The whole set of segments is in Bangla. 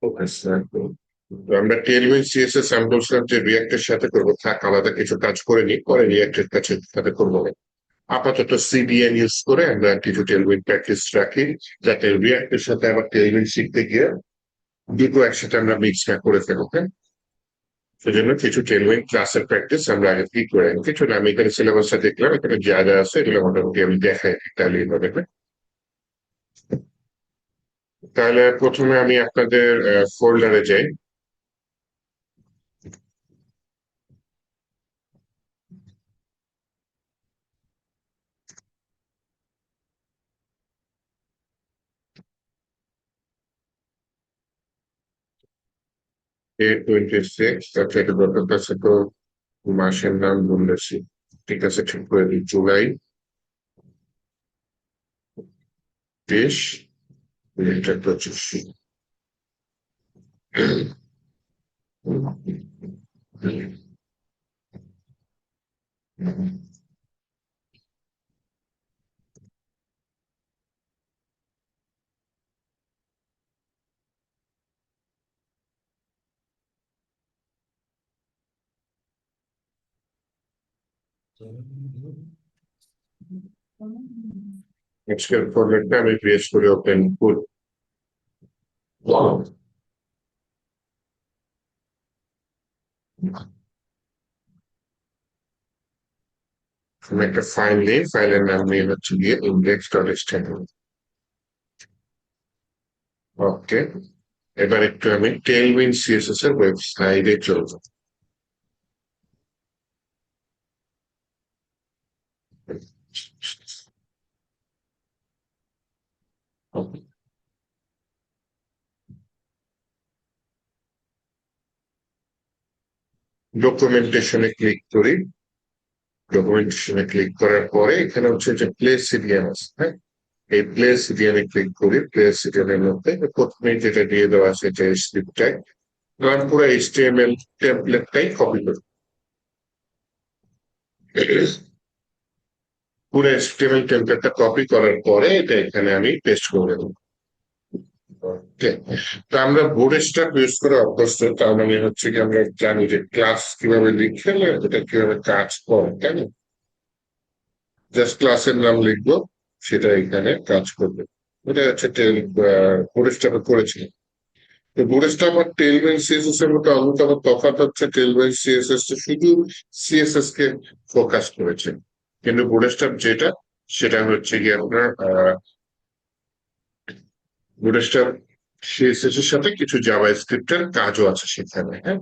Okay sir. তো আমরা টেলউইন সিএসএস স্যাম্পলস যে রিয়েক্টের সাথে করবো থাক, আলাদা কিছু কাজ করে নিই, পরে রিয়েক্টের কাছে সাথে করবো না। আপাতত সিডিএন ইউজ করে আমরা কিছু টেলউইন প্র্যাকটিস রাখি, যাতে রিয়েক্টের সাথে আবার টেলউইন শিখতে গিয়ে দুটো একসাথে আমরা মিক্স না করে ফেলবো। হ্যাঁ, সেজন্য কিছু টেলউইন ক্লাসের প্র্যাকটিস আমরা আগে কি করে কিছু না, আমি এখানে সিলেবাসটা দেখলাম, এখানে যা যা আছে এগুলো মোটামুটি আমি দেখাই, তাহলেই হবে। হ্যাঁ? তাহলে প্রথমে আমি আপনাদের ফোল্ডারে যাই। A26, আচ্ছা এটা দরকার আছে তো, মাসের নাম বলেছি, ঠিক আছে, ঠিক করে দিই, জুলাই 20, 2025। আজকের ফরম্যাটটা আমি ক্রিয়েট করে ওপেন করি। আমি একটা ফাইল নিই, ফাইলের নাম নিয়ে হচ্ছে গিয়ে index.html। ওকে, এবার একটু আমি টেলউইন সিএসএস এর ওয়েবসাইটে চলবো। ডকুমেন্টেশনে ক্লিক করি। ডকুমেন্টেশনে ক্লিক করার পরে এখানে হচ্ছে যে প্লে সিডিএম আছে, হ্যাঁ, এই প্লে সিডিএম এ ক্লিক করি। প্লে সিডিএম এর মধ্যে প্রথমে যেটা দিয়ে দেওয়া আছে যে স্ক্রিপ্ট ট্যাগ, আমি পুরো এইচটিএমএল টেমপ্লেটটাই কপি করি। পুরো এইচটিএমএল টেমপ্লেটটা কপি করার পরে এটা এখানে আমি পেস্ট করে দেবো। ওকে, তো আমরা বোর্ড স্টাফ ইউজ করে অভ্যস্ত, তার মানে হচ্ছে কি আমরা জানি যে ক্লাস কিভাবে লিখলে এটা কিভাবে কাজ করে, তাই না? জাস্ট ক্লাসের নাম লিখবো, সেটা এখানে কাজ করবে। এটা হচ্ছে বোর্ড স্টাফে করেছিলাম। তো বোর্ড স্টাফ আর টেলউইন সিএসএস এর মধ্যে অন্যতম তফাৎ হচ্ছে টেলউইন সিএসএস শুধু সিএসএস কে ফোকাস করেছে, কিন্তু বোর্ড স্টাফ যেটা, সেটা হচ্ছে কি আপনার বুটস্ট্র্যাপ সিএসএস এর সাথে কিছু জাভা স্ক্রিপ্টের কাজও আছে সেখানে। হ্যাঁ,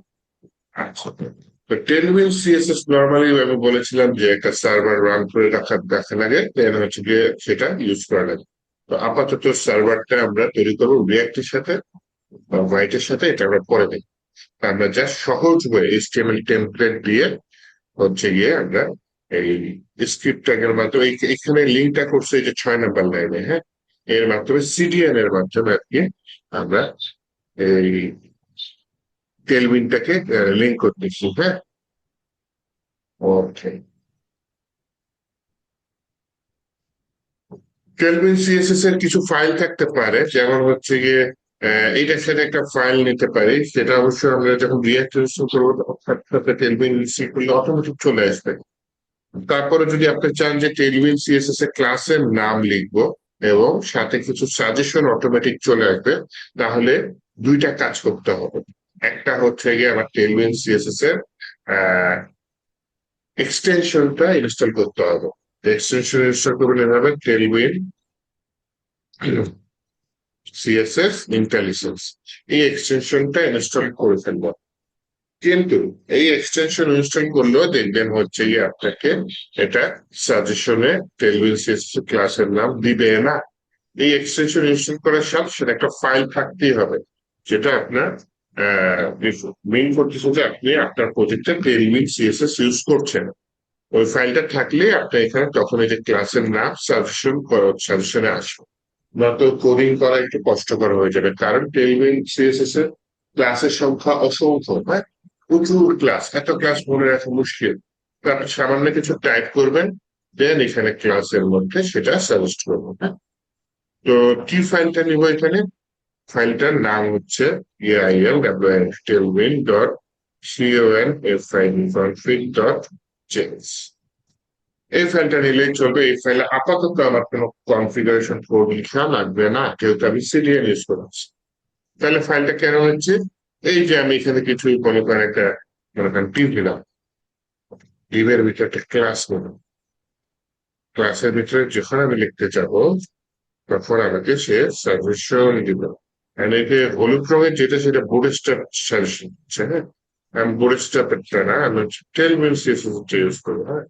আচ্ছা। তো টেলউইন সিএসএস নর্মালি আমি বলেছিলাম যে একটা সার্ভার রান করে দেখা লাগে, দেন হচ্ছে গিয়ে সেটা ইউজ করা লাগে। তো আপাতত সার্ভারটা আমরা তৈরি করবো রিয়াক্টের সাথে বা হোয়াইটের সাথে, এটা আমরা পরে দেখি। আমরা জাস্ট সহজ হয়ে এইচটিএমএল টেমপ্লেট দিয়ে হচ্ছে গিয়ে আমরা এই স্ক্রিপ্ট ট্যাগের মাধ্যমে এখানে লিঙ্কটা করছে এই যে 6 নম্বর লাইনে। হ্যাঁ, এর মাধ্যমে সিডিএন এর মাধ্যমে আর কি আমরা এই টেলউইনটাকে লিঙ্ক করতেছি। হ্যাঁ, ওকে। টেলউইন সিএসএস এর কিছু ফাইল থাকতে পারে, যেমন হচ্ছে গিয়ে এইটার সাথে একটা ফাইল নিতে পারি, সেটা অবশ্যই আমরা যখন রিয়াক্ট ইনস্টল করবো তখন সাথে সাথে টেলউইন ইনস্টল করলে অটোমেটিক চলে আসবে। তারপরে যদি আপনি চান যে টেলউইন সিএসএস এর ক্লাসের নাম লিখবো এবং সাথে কিছু সাজেশন অটোমেটিক চলে আসবে, তাহলে দুইটা কাজ করতে হবে। একটা হচ্ছে গিয়ে আমার টেলউইন সিএসএস এর এক্সটেনশনটা ইনস্টল করতে হবে। এক্সটেনশন ইনস্টল করবেন এভাবে, টেলউইন সিএসএস ইন্টেলিজেন্স, এই এক্সটেনশনটা ইনস্টল করে ফেলবো। কিন্তু এই এক্সটেনশন ইনস্টল করলেও দেখবেন হচ্ছে গিয়ে আপনাকে এটা সাজেশনে টেলউইন সিএসএস ক্লাসের নাম দিবে না। এই এক্সটেনশন ইনস্টল করার সাথে সেটা একটা ফাইল থাকতেই হবে, যেটা আপনার মেইন করতেছে যে আপনি আপনার প্রজেক্টে টেলউইন সিএসএস ইউজ করছেন। ওই ফাইলটা থাকলে আপনি এখানে তখন এই যে ক্লাসের নাম সাজেশনে আসবে। নয়তো কোডিং করা একটু কষ্টকর হয়ে যাবে, কারণ টেলউইন সিএসএস এর ক্লাসের সংখ্যা অসংখ্য, হ্যাঁ, প্রচুর ক্লাস, এত ক্লাস মনে রাখা মুশকিল। তো আপনি সামান্য কিছু টাইপ করবেন, দেন এখানে ক্লাসের মধ্যে সেটা সাজেস্ট করবো। হ্যাঁ, তো কি ফাইলটা নিব এখানে? ফাইলটার নাম হচ্ছে eil.tailwind.config.js। এই ফাইলটা নিলেই চলবে। এই ফাইলে আপাতত আমার কোনো কনফিগারেশন কোড লেখা লাগবে না, যেহেতু আমি সিডিএন ইউজ করছি। তাহলে ফাইলটা কেন হচ্ছে, এই যে আমি এখানে কিছুই মনে করেন একটা মনে করেন টিপ দিলাম, টিপের ভিতরে একটা ক্লাস নেব। ক্লাসের ভিতরে যখন আমি লিখতে যাব তখন আমাকে সে সাজেশন দিবে। এতে হলুদ রঙের যেটা সেটা বুটস্ট্র্যাপ সাজেশন হচ্ছে। হ্যাঁ, আমি বুটস্ট্র্যাপেরটা না, আমি হচ্ছে টেলভিন সিএসএস ইউজ করবো। হ্যাঁ,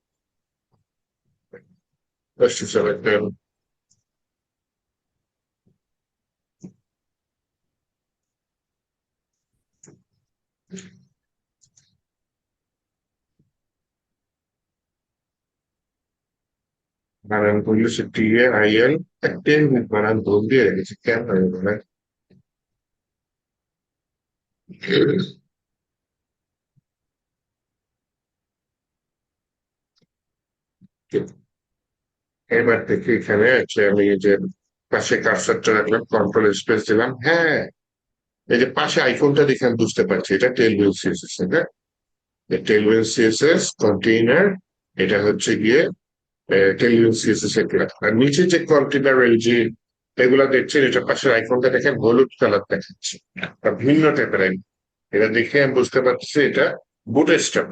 বানান করলে সে TAIL একটা বানান ভুল দিয়ে রেখেছে, কেন মানে এবার থেকে এখানে আছে আমি এই যে পাশে কার্সারটা রাখলাম, কন্ট্রোল স্পেস দিলাম। হ্যাঁ, এই যে পাশে আইকনটা দেখে আমি বুঝতে পারছি এটা টেলভিন সিএসএস। হ্যাঁ, টেলভিন সিএসএস কন্টেইনার, এটা হচ্ছে গিয়ে টেলভিন সিএসএস এর ক্লাস। আর নিচে যে কন্টেইনার এই যে এগুলা দেখছেন, এটা পাশের আইকনটা দেখেন হলুদ কালার দেখাচ্ছে, ভিন্ন টাইপের। এটা দেখে আমি বুঝতে পারছি এটা বুটস্ট্র্যাপ।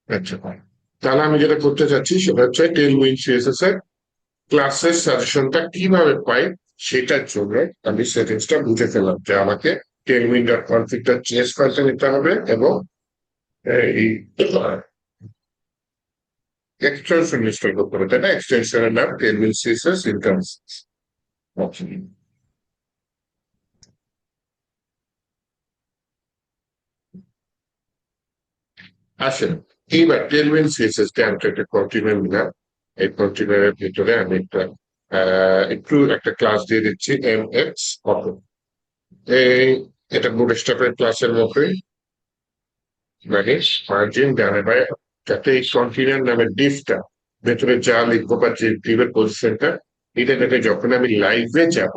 আচ্ছা, তাহলে আমি যেটা করতে চাচ্ছি সেটা হচ্ছে টেলউইন্ড সিএসএস এর ক্লাসের সাজেশনটা কিভাবে পাই, সেটার জন্য আমি সেটিংসটা বুঝে ফেললাম যে আমাকে টেলউইন্ড ডট কনফিগটা চেঞ্জ ফাইলটা নিতে হবে এবং এই এক্সটেনশন ইনস্টল করতে হবে, তাই না? এক্সটেনশনের নাম টেলউইন্ড সিএসএস ইন্টারফেস। আসেন এইবার টেলউইন্ড সিএসএস কে আমি একটা কন্টেইনার নিলাম। এই কন্টেইনারের ভিতরে আমি একটু একটা ক্লাস দিয়ে দিচ্ছি mx অটো। এই এটা বুটস্ট্র্যাপের ক্লাসের মতোই, মানে মার্জিন ডানে বায়ে, যাতে এই কন্টেইনার নামের ডিফটা ভেতরে যা লিখবো বা যে ডিফের পজিশনটা, এটা যাতে যখন আমি লাইভে যাব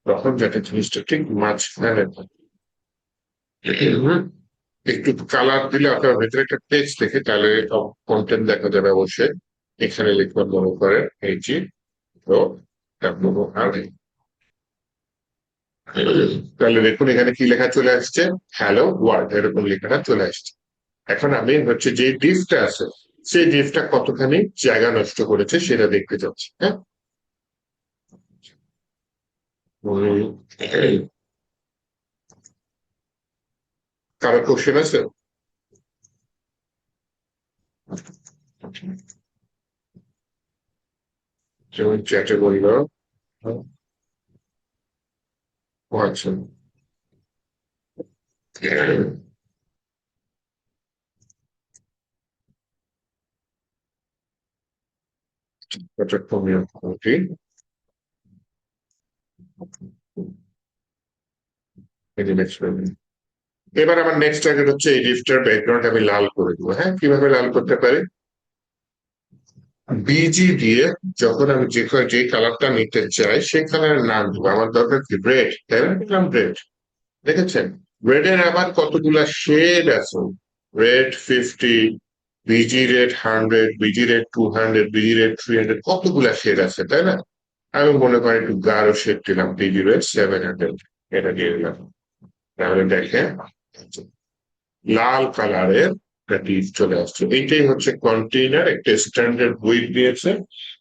তখন যাতে জিনিসটা ঠিক মাঝখানে থাকে। একটু কালার দিলে আপনার ভেতরে একটা টেক্সট দেখে তাহলে কন্টেন্ট দেখা যাবে অবশ্যই। এখানে লিখবেন মনে করেন এই যে তো আর তাহলে দেখুন এখানে কি লেখা চলে আসছে, হ্যালো ওয়ার্ল্ড, এরকম লেখাটা চলে আসছে। এখন আমি হচ্ছে যে ডিফটা আছে সেই ডিফটা কতখানি জায়গা নষ্ট করেছে সেটা দেখতে চাচ্ছি। হ্যাঁ, কারো কোশ্চেন আছে? যেমন চ্যাটে বললো ও আচ্ছা, মোটামুটি এবার আমার নেক্সট টার্গেট হচ্ছে এই ডিফটার ব্যাকগ্রাউন্ড আমি লাল করে দেবো। হ্যাঁ, কিভাবে লাল করতে পারি, বিজি দিয়ে যখন আমি যে কালারটা নিতে চাই সেই কালারের নাম দেবো। আমার দরকার কি রেড, তাই না? দিলাম রেড। দেখেছেন রেড এর আবার কতগুলা শেড আছে, red 50, busy red 100, busy red 200, busy red 300, কতগুলা শেড আছে, তাই না? আমি মনে করি একটু গাঢ় শেড দিলাম, বিজি রেড 700, এটা দিয়ে দিলাম। তাহলে দেখেন লাল কালারের একটা ডিপ চলে আসছে। এইটাই হচ্ছে কন্টেইনার, একটা স্ট্যান্ডার্ড উইথ দিয়েছে,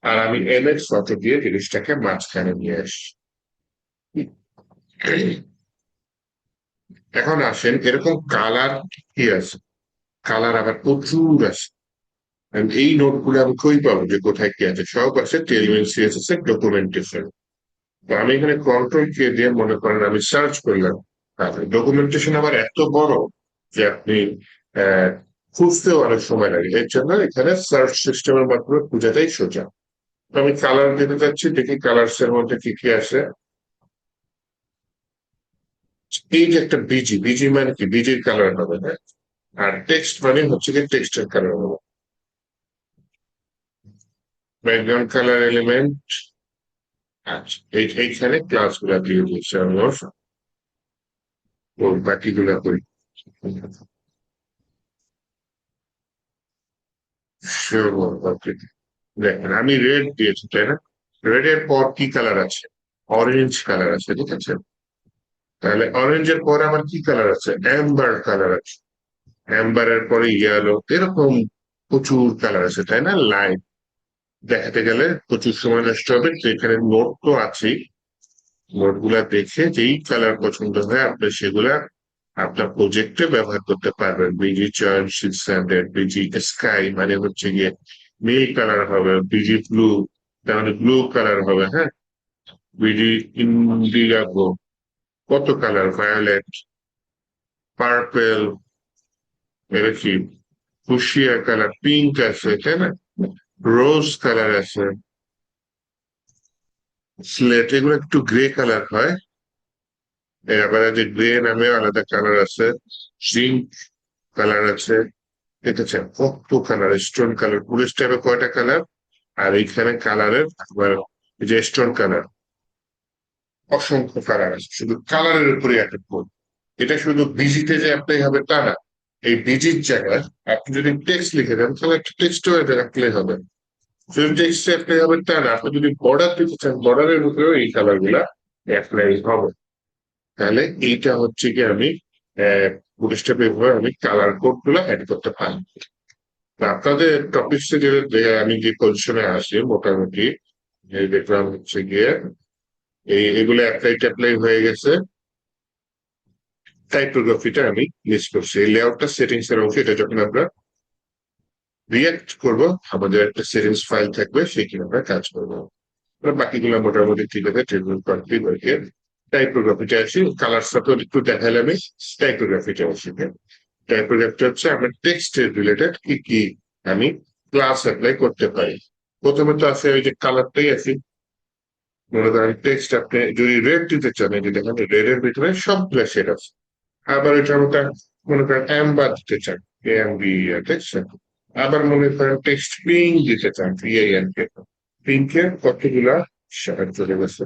আর আমি এমএক্স ফটো দিয়ে জিনিসটাকে মাঝখানে নিয়ে আসি। এখন আসেন এরকম কালার কি আছে, কালার আবার প্রচুর আছে। And এই নোট গুলো আমি কই পাবো যে কোথায় কি আছে, সব আছে টেলমেন সিএসএস এর ডকুমেন্টেশন। তো আমি এখানে কন্ট্রোল কে দিয়ে মনে করেন আমি সার্চ করলাম, ডকুমেন্টেশন আবার এত বড় যে আপনি আহ খুঁজতেও অনেক সময় লাগে। এর জন্য এখানে সার্চ সিস্টেমের মাধ্যমে খুঁজাটাই সোজা। তো আমি কালার দিতে চাচ্ছি, দেখি কালার্স এর মধ্যে কি কি আছে। এই যে একটা বিজি, বিজি মানে কি, বিজির কালার হবে না। আর টেক্সট মানে হচ্ছে কি টেক্সটের কালার হবে। Background colour element. আচ্ছা, এইখানে ক্লাস গুলা দিয়ে দিয়েছে আমার, ওর বাকিগুলা করি। দেখেন আমি রেড দিয়েছি, তাই না? রেড এর পর কি কালার আছে? অরেঞ্জ কালার আছে, ঠিক আছে? তাহলে অরেঞ্জের পর আমার কি কালার আছে? অ্যাম্বার কালার আছে। অ্যাম্বারের পরে ইয়েলো, এরকম প্রচুর কালার আছে, তাই না? লাইন দেখাতে গেলে প্রচুর সময় নষ্ট হবে, তো এখানে নোট তো আছেই। নোট গুলা দেখে যেই কালার পছন্দ হয় আপনি সেগুলা আপনার প্রজেক্টে ব্যবহার করতে পারবেন। বিজি চার্জ 600, বিজি স্কাই মানে হচ্ছে গিয়ে নীল কালার হবে, বিজি ব্লু তাহলে ব্লু কালার হবে, হ্যাঁ। বিজি ইন্ডিগো, কত কালার, ভায়োলেট, পার্পেল, এটা কি ফুসিয়া কালার, পিঙ্ক আছে, তাই না? রোজ কালার আছে, স্লেট, এগুলো একটু গ্রে কালার হয়। এবার যে গ্রে নামে আলাদা কালার আছে, জিঙ্ক কালার আছে, ঠিক আছে? কত কালার, স্টোন কালার, পুলিশ টাইপে কয়টা কালার, আর এইখানে কালারের আবার এই যে স্টোন কালার, অসংখ্য কালার আছে, শুধু কালারের উপরে একটা কোড। এটা শুধু বিজিতে যে অ্যাপ্লাই হবে তা না, এই বিজির জায়গায় আপনি যদি টেক্সট লিখে দেন তাহলে একটা টেক্সটও অ্যাপ্লাই হবে। শুধু টেক্সট অ্যাপ্লাই হবে তা না, আপনি যদি বর্ডার দিতে চান বর্ডারের উপরেও এই কালার গুলা অ্যাপ্লাই হবে। তাহলে এইটা হচ্ছে কি আমি পুলিশ টাইপে আমি কালার কোড গুলা অ্যাড করতে পারি। আপনাদের টপিক থেকে আমি যে পজিশনে আসি মোটামুটি দেখলাম হচ্ছে গিয়ে এগুলো অ্যাপ্লাই ট্যাপ্লাই হয়ে গেছে। টাইপোগ্রাফিটা আমি লিস্ট করছি, এই লেআউটটা সেটিংস এর অংশ। এটা যখন আমরা রিয়াক্ট করব আমাদের একটা সেটিংস ফাইল থাকবে, সেখানে আমরা কাজ করবো। বাকিগুলো মোটামুটি ঠিক আছে। টেবিল কমপ্লিট হয়ে টাইপোগ্রাফিটা আসি, কালার সাথে একটু দেখালে আমি টাইপোগ্রাফিটা আসি। টাইপোগ্রাফিটা হচ্ছে আমার টেক্সটের রিলেটেড কি কি আমি ক্লাস অ্যাপ্লাই করতে পারি। প্রথমে তো আছে ওই যে কালারটাই আছে, মনে করেন টেক্সট আপনি যদি রেড দিতে চান, এই যে দেখেন রেড এর ভিতরে সবগুলো শেড আছে। আবার এটার মধ্যে মনে করেন অ্যাম্বার দিতে চান, এএমবি, দেখছেন? আবার মনে করেন টেক্সট পিঙ্ক দিতে চান, পিএএন কে, পিঙ্কের কতগুলা শেড চলে গেছে,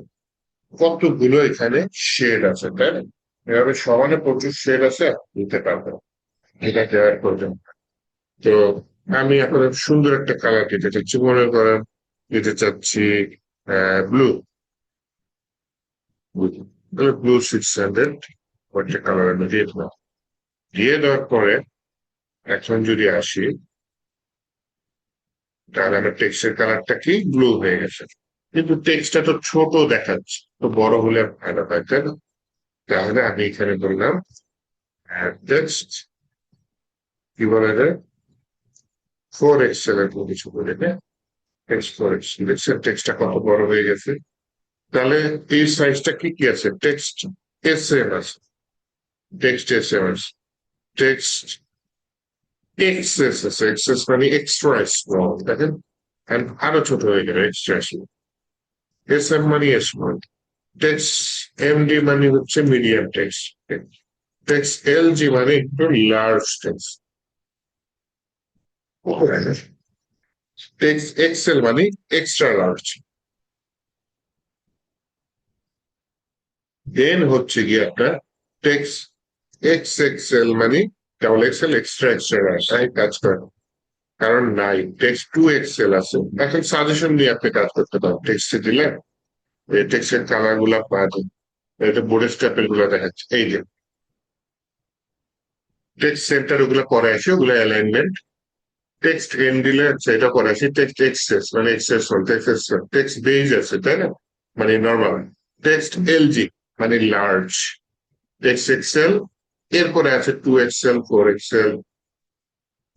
কতগুলো এখানে শেড আছে, তাই না? এভাবে সমানে প্রচুর শেড আছে, দিতে পারবেন। এটা কেয়ার করবেন। তো আমি এখন সুন্দর একটা কালার দিতে চাচ্ছি, মনে করেন দিতে চাচ্ছি ব্লু, ব্লু 600, ওইটা কালার আমি দিয়ে দিলাম। দিয়ে দেওয়ার পরে এখন যদি আসি, তাহলে আমার টেক্সটের কালারটা কি ব্লু হয়ে গেছে, কিন্তু টেক্সটটা তো ছোট দেখাচ্ছে, তো বড় হলে ভালো হয়, তাই না? তাহলে আমি এখানে বললাম টেক্সট, কি বলা যায়, 4 এক্সেল এর কিছু বলে, হ্যাঁ। টেক্সট 4 এক্সেল, দেখছেন টেক্সটটা কত বড় হয়ে গেছে। তাহলে এই সাইজটা কি কি আছে? টেক্সট এস এম আছে, টেক্সট এস এম আছে, টেক্সট এক্সেস আছে, এক্সেস মানে এক্সট্রা স্মল, দেখেন আরো ছোট হয়ে গেল, এক্সট্রা স্মল। এস এম মানে স্মল। টেক্সট এমডি মানে হচ্ছে মিডিয়াম টেক্সট। টেক্সট এলজি মানে একটু লার্জ টেক্সট। টেক্সট এক্সেল মানে এক্সট্রা লার্জ। দেন হচ্ছে গিয়ে আপনার টেক্সট এক্স এক্সেল মানে double XL, extra extra large. তাই কাজ করে, কারণ নাই টেক্সট 2 এক্সেল আছে। এখন সাজেশন দিয়ে আপনি কাজ করতে পারেন, টেক্সটে দিলে এই টেক্সটের কালার গুলা পাবেন। এটা বোর্ডের স্ট্যাপেল গুলা দেখাচ্ছে, এই যে টেক্সট সেন্টার ওগুলো পরে আসে, ওগুলো অ্যালাইনমেন্ট। টেক্সট এন দিলে হচ্ছে এটা পরে আসে, টেক্সট এক্সেস মানে এক্সেসন, টেক্সট বেজ আছে, তাই না? মানে নর্মাল। টেক্সট এলজি মানে লার্জ। টেক্সট এক্সেল, এরপরে আছে 2 XL, 4 XL,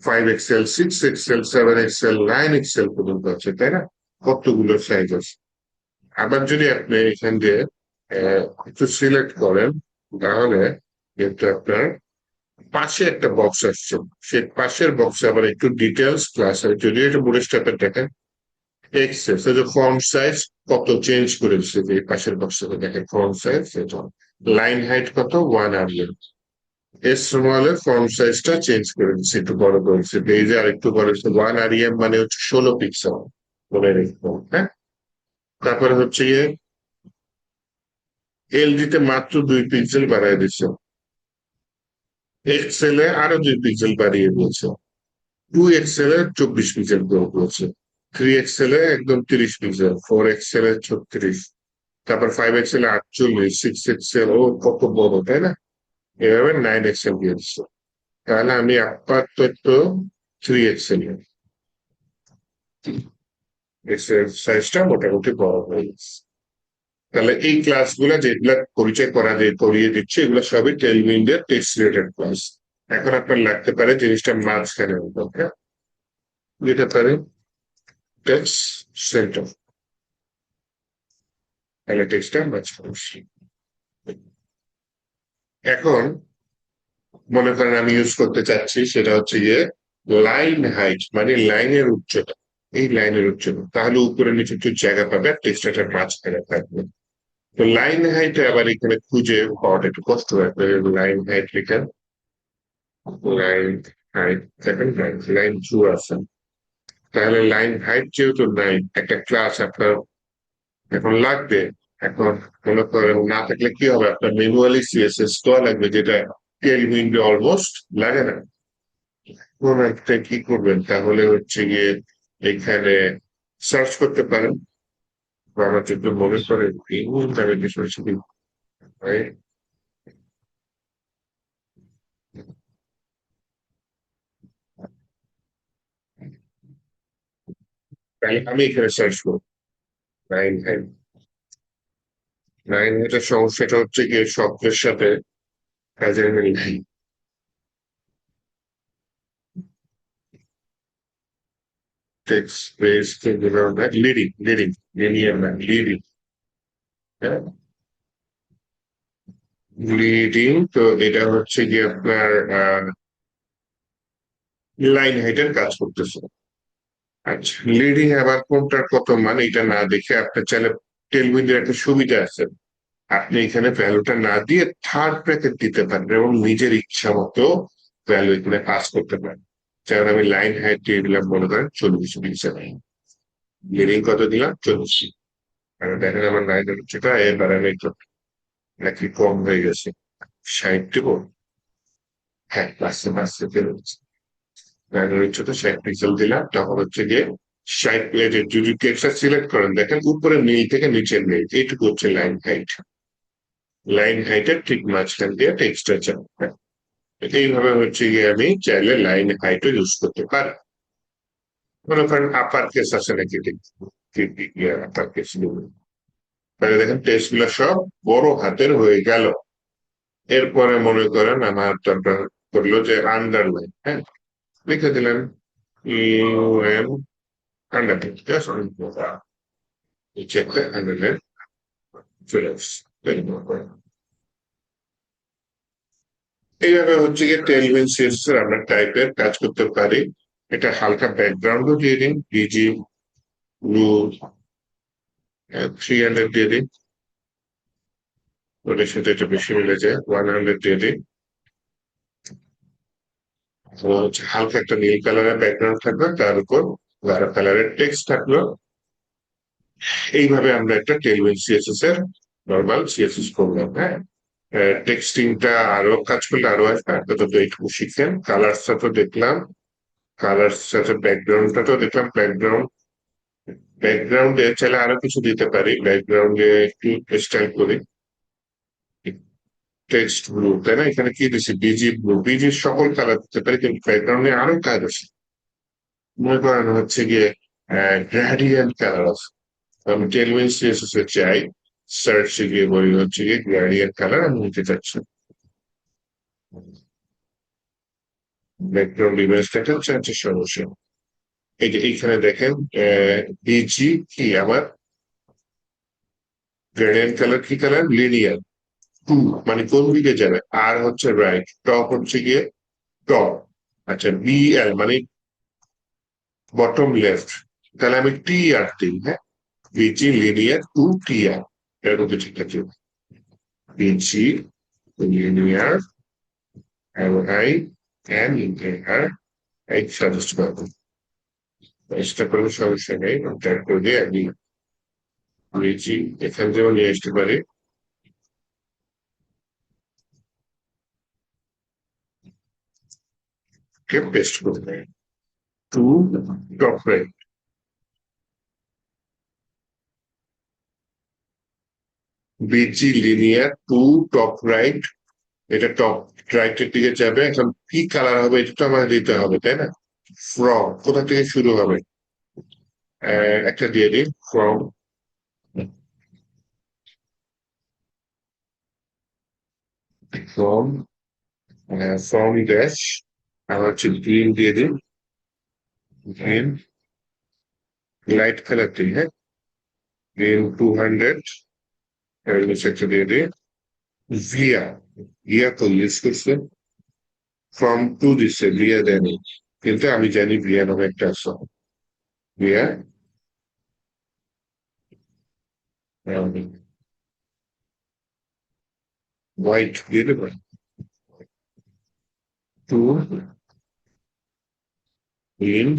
5 XL, 6 XL, 7 XL, 9 XL পর্যন্ত আছে, তাই না? কতগুলো সাইজ আছে। আবার যদি আপনি এখান দিয়ে একটু সিলেক্ট করেন, তাহলে কিন্তু আপনার পাশে একটা বক্স আসছে, সেই পাশের বক্সে আবার একটু ডিটেলস ক্লাস হয়, যদি এটা বুড়ে স্টেপের দেখেন এক্সেস, যে ফন্ট সাইজ কত চেঞ্জ করে দিচ্ছে, এই পাশের বক্সে দেখেন ফন্ট সাইজ, লাইন হাইট কত 1 আর এস স্মলের ফন্ট সাইজটা চেঞ্জ করে দিচ্ছে, একটু বড় করেছে, পেজে আর একটু বড় হচ্ছে 1 আর মানে হচ্ছে 16 পিক্সেল। মনে রেখো, হ্যাঁ। তারপরে হচ্ছে গিয়ে এলজি তে মাত্র 2 পিক্সেল বাড়ায় দিচ্ছে, এক্সেল এ আরো 2 পিক্সেল বাড়িয়ে দিয়েছে, 2 এক্সেল এ 24 পিক্সেল করে দিয়েছে, 3 এক্সেল এ একদম 30 পিক্সেল, 4 এক্সেল এ 36, তারপর 5 এক্সেল এ 48, 6 এক্সেল, ও কত বড় তাই না? এভাবে 9 এক্সেল দিয়ে দিচ্ছে। তাহলে আমি আপাতত 3 এক্সেল এক্সারসাইজটা মোটামুটি বড় হয়ে গেছে। তাহলে এই ক্লাসগুলো যেগুলা পরিচয় করিয়ে দিচ্ছে, এগুলো সবই টেলউইন্ডের টেক্সট রিলেটেড ক্লাস। এখন আপনার লাগতে পারে জিনিসটা মাঝখানে, হ্যাঁ, যেতে পারে টেক্সট সেন্টার, তাহলে টেক্সটটা মাঝখানে। এখন মনে করেন আমি ইউজ করতে চাচ্ছি, সেটা হচ্ছে গিয়ে লাইন হাইট, মানে লাইনের উচ্চতা, এই লাইনের উচ্চতা, তাহলে উপরে নিচে একটু জায়গা পাবে, টেক্সটটা মাঝখানে থাকবে। তো লাইন হাইটে আবার এখানে খুঁজে পাওয়াটা একটু কষ্ট হবে। লাইন হাইট লেখেন, লাইন হাইট দেখেন, লাইন থ্রু আছে, তাহলে লাইন হাইট যেহেতু নাই, একটা ক্লাস আপনার এখন লাগবে। এখন মনে করেন না থাকলে কি হবে, আপনার ম্যানুয়ালি সিএসএস দেওয়া লাগবে, যেটা টেলউইন্ডে অলমোস্ট লাগে না। কোন একটা কি করবেন, তাহলে হচ্ছে গিয়ে এখানে সার্চ করতে পারেন, বা আমার যদি মনে করেন এই মুহূর্তে আমি কিছু তাহলে আমি এখানে সার্চ করবো লাইন হাইট। লাইন হাইটের সমস্যাটা হচ্ছে গিয়ে শব্দের সাথে কাজের মিল নেই। টেক্সট স্পেস লিডিং, লিনিয়ার না, লিডিং, হ্যাঁ, লিডিং। তো এটা হচ্ছে গিয়ে আপনার লাইন হাইটের কাজ করতেছে। আচ্ছা, লিডিং আবার কোনটার কত মান এটা না দেখে আপনার চাইলে টেলউইন্ডের একটা সুবিধা আছে, আপনি এখানে ভ্যালুটা না দিয়ে থার্ড ব্র্যাকেট দিতে পারেন এবং নিজের ইচ্ছা মতো ভ্যালু এখানে পাস করতে পারেন। যেমন আমি লাইন হাইট দিয়ে দিলাম মনে করেন 40 পিক্সেল, লিডিং কত দিলাম 40। আর দেখেন আমার লাইনের উচ্চতা এবার আমি একটু নাকি কম হয়ে গেছে, 60 দিব, হ্যাঁ বাঁচতে বাঁচতে বেরোচ্ছে। লাইনের উচ্চতা 60 পিক্সেল দিলাম, তখন হচ্ছে গিয়ে 60 যদি টেক্সটটা সিলেক্ট করেন, দেখেন উপরে নীল থেকে নিচের নীল, এইটুকু হচ্ছে লাইন হাইট। লাইন হাইটের ঠিক মাঝখান দিয়ে টেক্সটটা যাবে। এইভাবে হচ্ছে গিয়ে আমি চাইলে লাইন হাইটও ইউজ করতে পারি। মনে করেন আপার কেস আছে নাকি, আপার কেস, তাহলে দেখেন টেক্সট গুলো সব বড় হাতের হয়ে গেল। এরপরে মনে করেন আমার দরকার করলো যে আন্ডারলাইন, হ্যাঁ, লিখে দিলেন ইউএম আন্ডারলাইন, নিচে একটা আন্ডারলাইন চলে আসছে। এইভাবে হচ্ছে গিয়ে টেলউইন্ড সিএসএস এর আমরা টাইপের কাজ করতে পারি। এটা হালকা ব্যাকগ্রাউন্ডও দিয়ে দিন, বিজি ব্লু 300 দিয়ে দিন, ওটার সাথে এটা বেশি মিলে যায়, 100 দিয়ে দিন। হচ্ছে হালকা একটা নীল কালারের ব্যাকগ্রাউন্ড থাকবে, তার উপর গাঢ় কালারের টেক্সট থাকলো। এইভাবে আমরা একটা টেলউইন্ড সিএসএস এর নর্মাল সিএসএস করলাম, হ্যাঁ। টেক্সটিংটা আরো কাজ করলে আরো আসবে, আপাতত এইটুকু শিখেন। কালারসটা তো দেখলাম, কালার সাথে ব্যাকগ্রাউন্ডটা তো দেখলাম, ব্যাকগ্রাউন্ডে চাইলে আরো কিছু দিতে পারি, ব্যাকগ্রাউন্ডে একটু স্টাইল করি, টেক্সট ব্লু, তাই না? এখানে কি দিচ্ছি, বিজি ব্লু, বিজির সকল কালার দিতে পারি, কিন্তু ব্যাকগ্রাউন্ডে আরো কাজ আছে। মনে করেন হচ্ছে গিয়ে গ্রেডিয়েন্ট কালার আছে, আমি টেলউইন্ড সিএসএস এ চাই, সার্চ গিয়ে বলি হচ্ছে গিয়ে গ্রেডিয়েন্ট কালার আমি নিতে চাচ্ছি, ব্যাকগ্রাউন্ড ইমেজটাকে চাচ্ছি সমস্যা। এই যে এইখানে দেখেন বিজি কি আমার গ্রেডিয়েন্ট কালার, কি কালার, লিনিয়ার টু, মানে কোন দিকে যাবে, আর হচ্ছে রাইট, টপ হচ্ছে গিয়ে টপ, আচ্ছা বিএল মানে বটম লেফট, তাহলে আমি টি আর দিই, হ্যাঁ, BG linear two T R, এরকম কিছু আছে, BG linear L I N R এই সাজেস্ট করবো। চেষ্টা করলে সমস্যা নেই, ট্রাই করে দিয়ে আমি নিয়েছি, এখান থেকেও নিয়ে আসতে পারি। পেস্ট করে দেয় to top right, BG linear to top right, এটা টপ রাইটের দিকে যাবে। এখন কি কালার হবে এটা তো আমাদের দিতে হবে, তাই না? ফ্রম কোথা থেকে শুরু হবে? একটা দিয়ে দিই, ফ্রম, ফ্রম, ফ্রম ড্যাশ, আর হচ্ছে গ্রিন দিয়ে দিন, গ্রিন, লাইট কালার দিই, হ্যাঁ, গ্রিন 200, এর নিচে একটা দিয়ে দিই ভিয়া, ভিয়া তো ইউজ করছে, ফ্রম টু দিচ্ছে, ভিয়া দেয়নি, কিন্তু আমি জানি ভিয়া নামে একটা আছে, ভিয়া হোয়াইট দিয়ে দেবেন, টু গ্রিন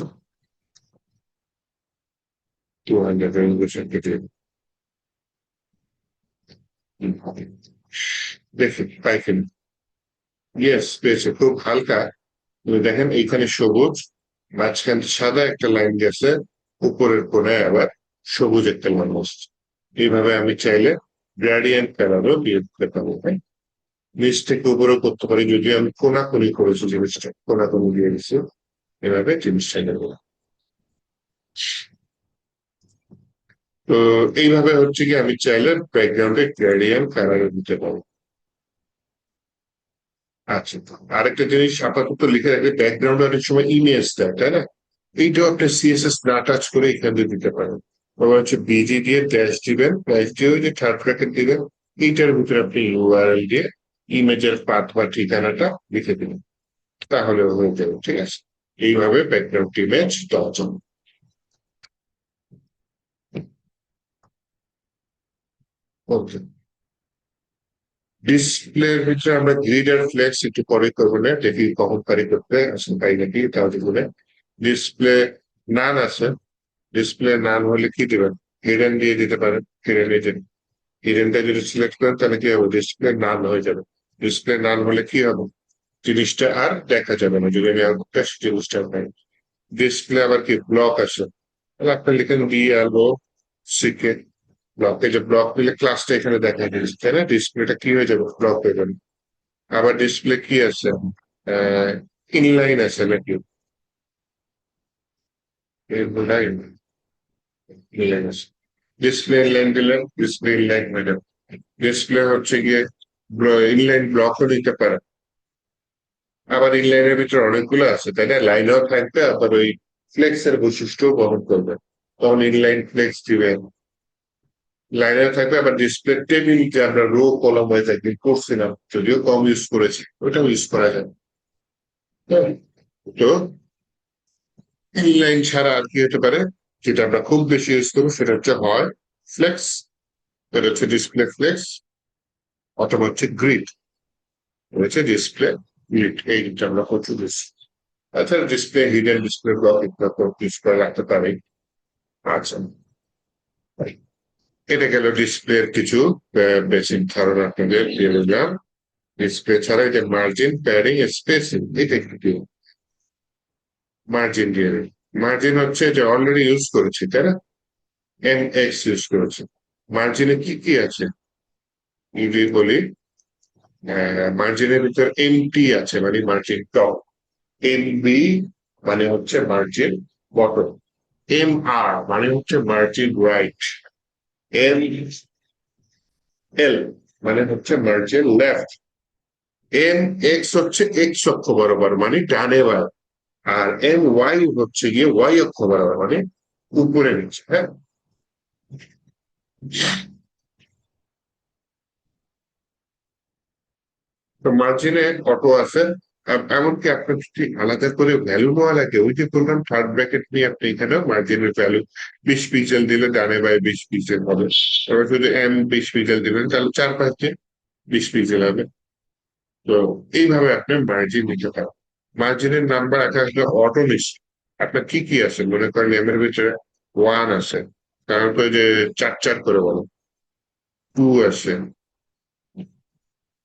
200, এর নিচে একটা দিয়ে দিই। দেখুন পাইছেন? ইয়েস, পেয়েছে, খুব হালকা। তুমি দেখেন এইখানে সবুজ, মাঝখান সাদা একটা লাইন গেছে, উপরের কোণায় আবার সবুজ একটা লাইন আসছে। এইভাবে আমি চাইলে গ্রেডিয়েন্ট কালারও দিয়ে দিতে পারবো, হ্যাঁ? নিচ থেকে উপরেও করতে পারি, যদি আমি কোনাকুনি করেছি জিনিসটা, কোনাকুনি দিয়ে দিচ্ছি, এভাবে জিনিসটা নেবো। তো এইভাবে হচ্ছে কি আমি চাইলে ব্যাকগ্রাউন্ডে গ্রেডিয়েন্ট কালারও দিতে পারবো। আচ্ছা, আরেকটা জিনিস আপাতত লিখে রাখবে, ব্যাকগ্রাউন্ড অনেক সময় ইমেজ দেয়, তাই না? এইটাও আপনি সিএসএস না টাচ করে এখান দিয়ে দিতে পারেন। আবার হচ্ছে বিজি দিয়ে ড্যাশ দিবেন, ড্যাশ দিয়ে ওই যে থার্ড ব্র্যাকেট দিবেন, এইটার ভিতরে আপনি ইউআরএল দিয়ে ইমেজের পাথ বা ঠিকানাটা লিখে দিবেন, তাহলে হয়ে যাবে, ঠিক আছে? এইভাবে ব্যাকগ্রাউন্ড ইমেজ দেওয়া যাবে। ওকে, ডিসপ্লের ভিতরে আমরা গ্রিড আর ফ্লেক্স একটু পরে করবো, না দেখি কখন পারি করতে আসেন তাই নাকি, তাহলে বলে ডিসপ্লে নান আছে, ডিসপ্লে নান হলে কি দিবেন? হিডেন দিয়ে দিতে পারেন, হিডেন হিডেনটা যদি সিলেক্ট করেন তাহলে কি হবে? ডিসপ্লে নান হয়ে যাবে। ডিসপ্লে নান হলে কি হবে? জিনিসটা আর দেখা যাবে না, যদি আমি আউটপুটটা জিনিসটা পাই। ডিসপ্লে আবার কি ব্লক আছে, তাহলে আপনি লিখেন বিএলও সিকে ব্লক, এই যে ব্লক নিলে ক্লাসটা এখানে দেখা দিচ্ছে, তাই না? ডিসপ্লেটা কি হয়ে যাবে? ব্লক হয়ে যাবে। আবার ডিসপ্লে কি আছে? আহ ইনলাইন আছে নাকি? ইনলাইন, ইনলাইন আছে, ডিসপ্লে ইনলাইন দিলেন, ডিসপ্লে ইনলাইন হয়ে যাবে। ডিসপ্লে হচ্ছে গিয়ে ইনলাইন ব্লকও দিতে পারে। আবার ইনলাইনের ভিতরে অনেকগুলো আছে, তাই না? লাইনও থাকবে, আবার ওই ফ্লেক্সের বৈশিষ্ট্য বহন করবে, তখন ইনলাইন ফ্লেক্স দিবেন। লাইনার থাকবে, আবার ডিসপ্লে টেবিল যে আমরা রো কলম ওয়াইজ একদিন করছিলাম, যদিও কম ইউজ করেছি, ওটাও ইউজ করা যায়। হ্যাঁ, তো ইনলাইন ছাড়া আর কি হতে পারে, যেটা আমরা খুব বেশি ইউজ করবো সেটা হচ্ছে হয় ফ্লেক্স, এটা হচ্ছে ডিসপ্লে ফ্লেক্স, অথবা হচ্ছে গ্রিড, হচ্ছে ডিসপ্লে গ্রিড, এই দুটো আমরা প্রচুর বেশি। আচ্ছা, ডিসপ্লে হিডেন ডিসপ্লে ব্লক এগুলো ইউজ করে রাখতে পারি। আচ্ছা, এটা গেল ডিসপ্লের কিছু বেসিক ধারণা আপনাদের দিয়ে দিলাম। ডিসপ্লে ছাড়া এটা মার্জিন, প্যাডিং, স্পেসিং, এটা একটু মার্জিন দিয়ে দিন। মার্জিন হচ্ছে যে অলরেডি ইউজ করেছি, তাই না? এম এক্স ইউজ করেছি। মার্জিনে কি কি আছে যদি বলি, মার্জিনের ভিতর এম টি আছে, মানে মার্জিন টপ, এম বি মানে হচ্ছে মার্জিন বটম, এম আর মানে হচ্ছে মার্জিন রাইট, এম এল মানে হচ্ছে মার্জিন লেফট, এম এক্স হচ্ছে এক্স অক্ষ বরাবর মানে ডানে বাম, আর এম ওয়াই হচ্ছে গিয়ে ওয়াই অক্ষ বরাবর মানে উপরে নিচে, হ্যাঁ? তো মার্জিনে অটো আছে। এমনকি আপনার যদি আলাদা করে ভ্যালু নেওয়া লাগে, ওই যে বললাম থার্ড ব্র্যাকেট নিয়ে আপনি এখানে মার্জিনের ভ্যালু 20 পিক্সেল দিলে ডানে বাই 20 পিক্সেল হবে। এবার যদি এম 20 পিক্সেল দিবেন তাহলে চার পাঁচে 20 পিক্সেল হবে। তো এইভাবে আপনি মার্জিন নিতে পারেন। মার্জিনের নাম্বার একটা আসলে অটো লিস্ট, আপনার কি কি আছে মনে করেন এম এর ভিতরে? ওয়ান আছে, তারপরে যে চার চার করে বলো, টু আছে,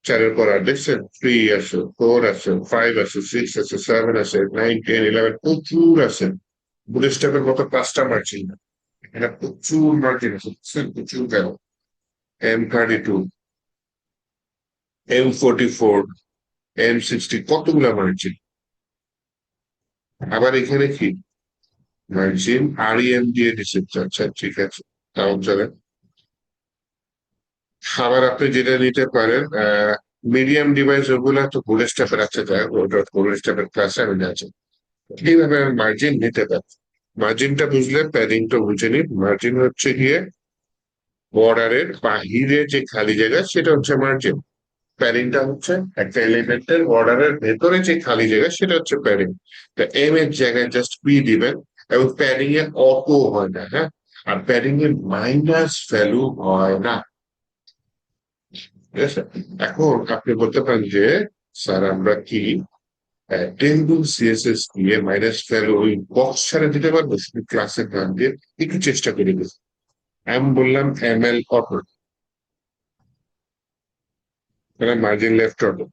চারের পর আর দেখছেন, থ্রি আছে, ফোর আছে, ফাইভ আছে, সিক্স আছে, সেভেন আছে, নাইন, টেন, ইলেভেন, প্রচুর আছে। বুটস্ট্র্যাপের মতো পাঁচটা মার্জিন, এটা প্রচুর মার্জিন আছে, বুঝছেন? প্রচুর কেন? M32, M44, M60, কতগুলা মার্জিন। আবার এখানে কি মার্জিন REM দিয়ে দিচ্ছে, আচ্ছা ঠিক আছে, তাও চলে। আবার আপনি যেটা নিতে পারেন মিডিয়াম ডিভাইস, ওগুলা তো বুটস্ট্র্যাপের আছে, যায় ওটা বুটস্ট্র্যাপের ক্লাসে আমি যাচ্ছি। এইভাবে আমি মার্জিন নিতে পারি। মার্জিনটা বুঝলে প্যাডিংটা বুঝে নিন। মার্জিন হচ্ছে গিয়ে বর্ডারের বাহিরে যে খালি জায়গা, সেটা হচ্ছে মার্জিন। প্যাডিংটা হচ্ছে একটা এলিমেন্টের বর্ডারের ভেতরে যে খালি জায়গা, সেটা হচ্ছে প্যাডিং। তা এম এর জায়গায় জাস্ট পি দিবেন। এবং প্যাডিং এ অটো হয় না, হ্যাঁ, আর প্যাডিং এর মাইনাস ভ্যালু হয় না, ঠিক আছে? এখন আপনি বলতে পারেন যে স্যার আমরা কি টেবিল সিএসএস দিয়ে মাইনাস ভ্যালু ওই বক্স ছাড়া দিতে পারবো শুধু ক্লাসের নাম দিয়ে? একটু চেষ্টা করে দেখি। আমি বললাম ML অটো, মানে মার্জিন লেফট অটো,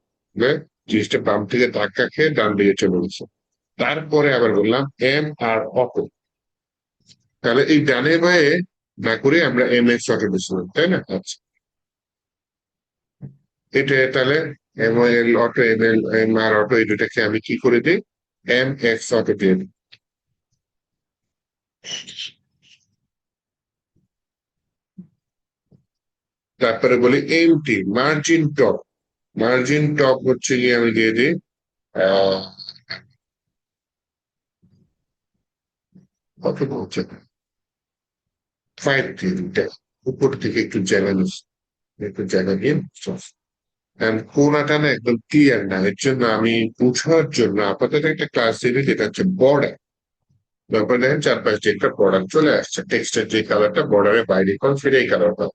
জিনিসটা বাম থেকে ধাক্কা খেয়ে ডান দিকে চলে গেছে। তারপরে আবার বললাম MR অটো, তাহলে এই ডানে বায়ে না করে আমরা MX অটো দিচ্ছিলাম, তাই না? আচ্ছা, এটা তাহলে ML অটো, MR অটো, এই দুটাকে আমি কি করে দিই? MX অটো দিয়ে দিই। তারপরে বলি MT, margin top. Margin top হচ্ছে গিয়ে আমি দিয়ে দিই আহ কত বলছে, 5 দিয়ে দিই। উপর থেকে একটু জায়গা নিচ্ছি, একটু জায়গা নিয়ে কোনাটা না একদম ক্লিয়ার না, এর জন্য আমি বুঝার জন্য আপাতত একটা ক্লাস দিবি, যেটা হচ্ছে বর্ডার। ব্যাপার দেখেন চারপাশে একটা বর্ডার চলে আসছে, টেক্সটের যে কালারটা বর্ডারের বাইরে কোন ফিরে এই কালারটা।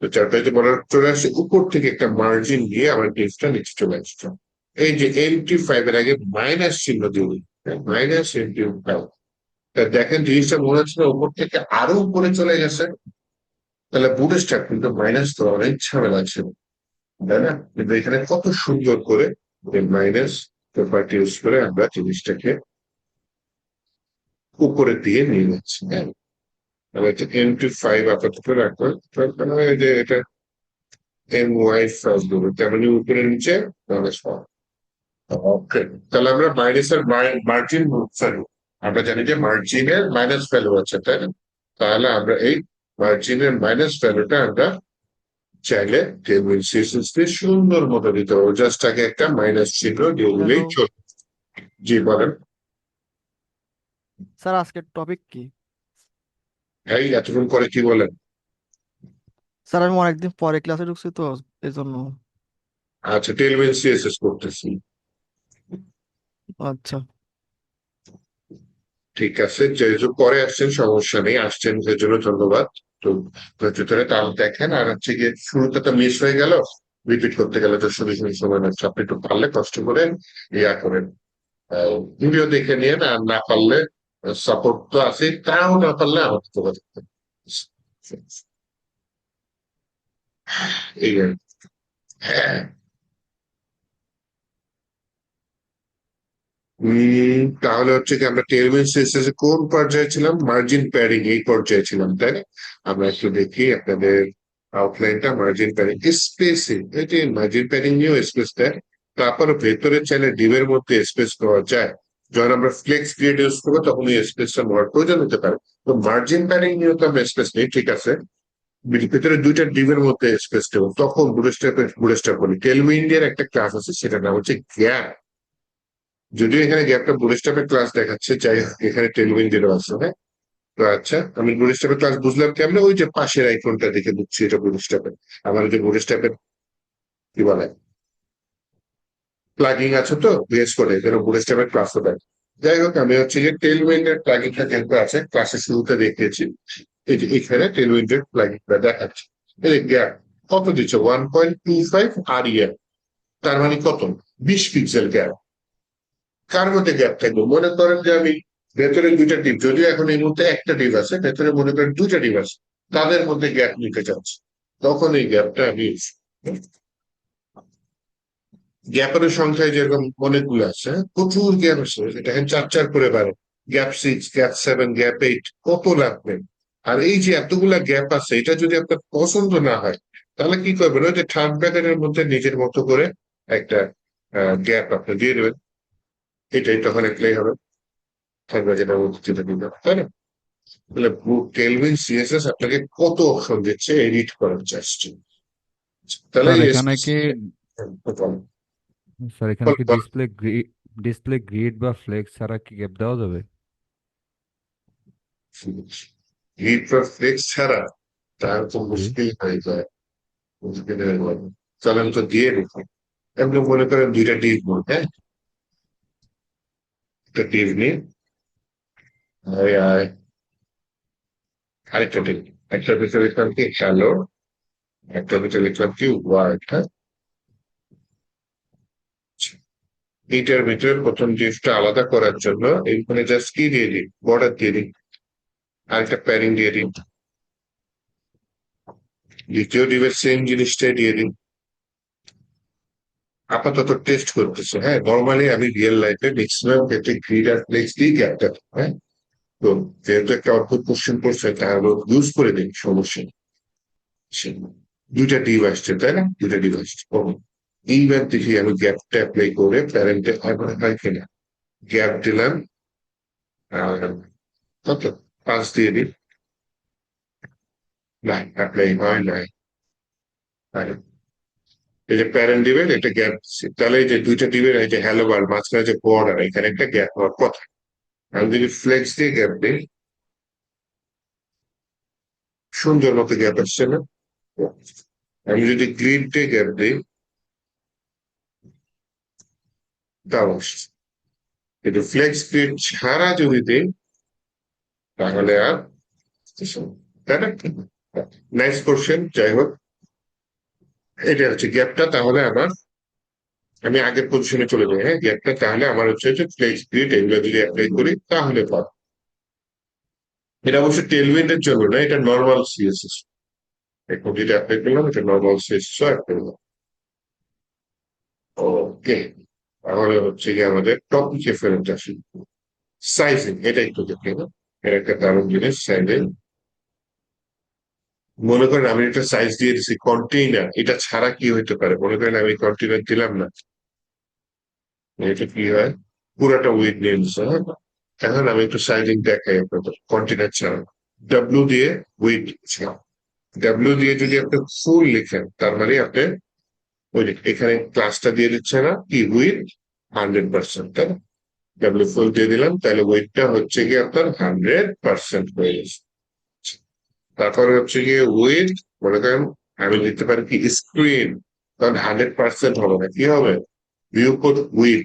তো চারপাশে বর্ডার চলে আসছে, উপর থেকে একটা মার্জিন দিয়ে আমার টেক্সটটা নিচে চলে আসছে। এই যে MT5 এর আগে মাইনাস চিহ্ন দিবি, -MT5। তা দেখেন জিনিসটা মনে হচ্ছে না উপর থেকে আরো উপরে চলে গেছে? তাহলে বুটস্ট্র্যাপ কিন্তু মাইনাস তো অনেক ঝামেলা ছিল, তাই না? কিন্তু এখানে কত সুন্দর করে মাইনাস পেপারটি ইউজ করে আমরা জিনিসটাকে উপরের দিকে নিয়ে যাচ্ছি, হ্যাঁ। তাহলে MT5 আপাতত রাখবো, তারপরে এই যে এটা MY5 দেবো, তেমনি উপরে নিচে মাইনাস। ওকে, তাহলে আমরা মাইনাসের মার্জিন, সরি, আমরা জানি যে মার্জিনের মাইনাস ভ্যালু আছে, তাই না? তাহলে আমরা এই মার্জিনের মাইনাস ভ্যালুটা আমরা চাইলে টেবিল সিএসএস দিয়ে সুন্দর মতো দিতে পারবো, জাস্ট আগে একটা মাইনাস চিহ্ন দিয়ে হ্যালো দিলেই চলবে। জি বলেন। স্যার, আজকের টপিক কি? এই এতক্ষণ করে কি বলেন? স্যার, আমি অনেকদিন পরে ক্লাসে ঢুকছি তো, এই জন্য। আচ্ছা, টেবিল সিএসএস করতেছি। আচ্ছা ঠিক আছে, যেহেতু পরে আসছেন সমস্যা নেই, আসছেন এর জন্য ধন্যবাদ। তো ধৈর্য ধরে তাহলে দেখেন, আর হচ্ছে গিয়ে শুরুতে তো মিস হয়ে গেল, রিপিট করতে গেলে তো শুধু শুধু সময় লাগছে। আপনি একটু পারলে কষ্ট করে ইয়া করেন, ভিডিও দেখে নিয়ে, আর না পারলে সাপোর্ট তো আছে, তাও না পারলে আমার যোগাযোগ করুন। এই আর কি। হ্যাঁ। তাহলে হচ্ছে কি আমরা টেলমেন সিস্টেমে কোন পর্যায়ে ছিলাম? মার্জিন প্যাডিং এই পর্যায়ে ছিলাম, তাই না? আমরা একটু দেখি আপনাদের আউটলাইনটা। মার্জিন প্যাডিং স্পেসিং, এই যে মার্জিন প্যাডিং নিয়েও স্পেস দেয়। তারপর ভেতরে চাইলে ডিবের মধ্যে স্পেস দেওয়া যায়। যখন আমরা ফ্লেক্স গ্রিড ইউজ করবো তখন এই স্পেসটা নেওয়ার প্রয়োজন হতে পারে। তো মার্জিন প্যাডিং নিয়েও তো আমরা স্পেস নেই, ঠিক আছে। ভেতরে দুইটা ডিবের মধ্যে স্পেস দেবো, তখন বুড়ে স্টেপ বলি। টেলমিন্ডিয়ার একটা ক্লাস আছে, সেটার নাম হচ্ছে গ্যাপ। যদিও এখানে গ্যাপটা বুটস্ট্র্যাপের ক্লাস দেখাচ্ছে, যাই হোক এখানে টেলউইন্ডেরও আছে, হ্যাঁ। তো আচ্ছা, আমি বুটস্ট্র্যাপের ক্লাস বুঝলাম কেমনে? ওই যে পাশের আইকনটা দেখে বুঝছি এটা বুটস্ট্র্যাপের। আমার ওই যে বুটস্ট্র্যাপের কি বলে প্লাগিং আছে, তো বেস করে যেন বুটস্ট্র্যাপের ক্লাসও দেয়। যাই হোক, আমি হচ্ছে যে টেলউইন্ডের প্লাগিংটা যেহেতু আছে ক্লাসের শুরুতে দেখিয়েছি, এই যে এখানে টেলউইন্ডের প্লাগিংটা দেখাচ্ছে। এই যে গ্যাপ কত দিচ্ছে, 1.25 REM, তার মানে কত? 20 পিক্সেল গ্যাপ। কার মধ্যে গ্যাপ থাকবে? মনে করেন যে আমি ভেতরে দুইটা ডিপ, যদিও এখন এই মুহূর্তে একটা ডিপ আছে, ভেতরে মনে করেন দুইটা ডিপ আছে, তাদের মধ্যে গ্যাপ নিতে চাচ্ছি, তখন এই গ্যাপটা আমি use করব। গ্যাপের সংখ্যায় যেরকম অনেকগুলো আছে, হ্যাঁ, প্রচুর গ্যাপ আছে, এটা চার চার করে বাড়ে, গ্যাপ 6, গ্যাপ 7, গ্যাপ 8, কত লাগবে। আর এই যে এতগুলা গ্যাপ আছে, এটা যদি আপনার পছন্দ না হয়, তাহলে কি করবেন, ওই যে থার্ড ব্র্যাকেটের মধ্যে নিজের মতো করে একটা গ্যাপ আপনি দিয়ে দেবেন, এটাই তখন একলাই হবে, থার্ড ব্র্যাকেটের মধ্যে যেটা দিবেন, তাই না? তাহলে টেলভিন সিএসএস আপনাকে কত অপশন দিচ্ছে এডিট করার জাস্ট, তাহলে স্যার এই এখানে কি স্যার এখানে কি ডিসপ্লে গ্রিড বা ফ্লেক্স ছাড়া কি গ্যাপ দেওয়া যাবে? রিফ্লেক্স ছাড়া তার তো জি। মুশকিল হয়ে যায়, মুশকিল হয়ে যায়। চলেন তো দিয়ে দেখি, আপনি মনে করেন দুইটা টিপ নিন, হ্যাঁ, একটা টিপ নিন, আয় আয়, আরেকটা টিপ, একটা ভিতরে লিখলাম কি হ্যালো, একটা ভিতরে লিখলাম কি ওয়ার্ড, হ্যাঁ। এইটার ভিতরে প্রথম টিপটা আলাদা করার জন্য এইখানে জাস্ট কি দিয়ে দিন, বর্ডার দিয়ে দিন, আর একটা প্যারিং দিয়ে দিন, দ্বিতীয় টিপের সেম জিনিসটাই দিয়ে দিন। আপাতত টেস্ট করতেছে, হ্যাঁ, নর্মালি আমি রিয়েল লাইফে ম্যাক্সিমাম ক্ষেত্রে গ্রিড আর ফ্লেক্স দিয়ে গ্যাপটা, হ্যাঁ। তো যেহেতু একটা অদ্ভুত কোশ্চেন করছে, তাহলে ইউজ করে দিন, সমস্যা নেই। দুইটা ডিভ আসছে, তাই না, দুইটা ডিভ আসছে, এইবার দেখি আমি গ্যাপটা অ্যাপ্লাই করে প্যারেন্টে হয় কিনা। গ্যাপ দিলাম, আর কত, 5 দিয়ে দিন, না অ্যাপ্লাই হয় নাই। আর এই যে প্যারেন্ট দিবেন একটা গ্যাপ দিচ্ছে, তাহলে এই যে দুইটা দিবেন, এই যে হ্যালো বার মাঝখানে যে বর্ডার, এখানে একটা গ্যাপ হওয়ার কথা। আমি যদি ফ্লেক্স দিয়ে গ্যাপ দিই, সুন্দর মতো গ্যাপ আসছে না? আমি যদি গ্রিড দিয়ে গ্যাপ দিই, তাও আসছে। কিন্তু ফ্লেক্স গ্রিড ছাড়া যদি দিই, তাহলে আর তাই না? নাইস কোশ্চেন, যাই হোক, এটা হচ্ছে গ্যাপটা, তাহলে আমার, আমি আগের পজিশনে চলে যাই, হ্যাঁ, গ্যাপটা তাহলে আমার হচ্ছে যে ফ্লেক্স গ্রিড এগুলো যদি অ্যাপ্লাই করি তাহলে পাবো। এটা অবশ্য টেলউইন্ডের জন্য না, এটা নর্মাল সিএসএস, এখন যেটা অ্যাপ্লাই করলাম এটা নর্মাল সিএসএস অ্যাপ্লাই করলাম। ওকে, তাহলে হচ্ছে কি আমাদের টপিকে ফেরত আসি, সাইজিং, এটা একটু দেখে না, এর একটা দারুণ জিনিস সাইজিং। মনে করেন আমি একটা সাইজ দিয়ে দিচ্ছি কন্টেইনার, এটা ছাড়া কি হইতে পারে, মনে করেন আমি কন্টেইনার দিলাম না, এটা কি হয়, পুরাটা উইথ নিয়ে নিচ্ছে, হ্যাঁ। এখন আমি একটু সাইজিং দেখাই আপনাদের কন্টেইনার ছাড়া, ডাব্লিউ দিয়ে উইথ, ডাব্লিউ দিয়ে যদি আপনি ফুল লিখেন, তার মানে আপনি ওই যে এখানে ক্লাসটা দিয়ে দিচ্ছে না কি, উইথ 100%, তাই না? ডাব্লিউ ফুল দিয়ে দিলাম, তাহলে ওয়েটটা হচ্ছে কি আপনার 100% হয়ে গেছে। তারপরে হচ্ছে গিয়ে উইথ, মনে করেন আমি লিখতে পারি কি স্ক্রিন, কারণ 100% হবে না, কি হবে, view code with,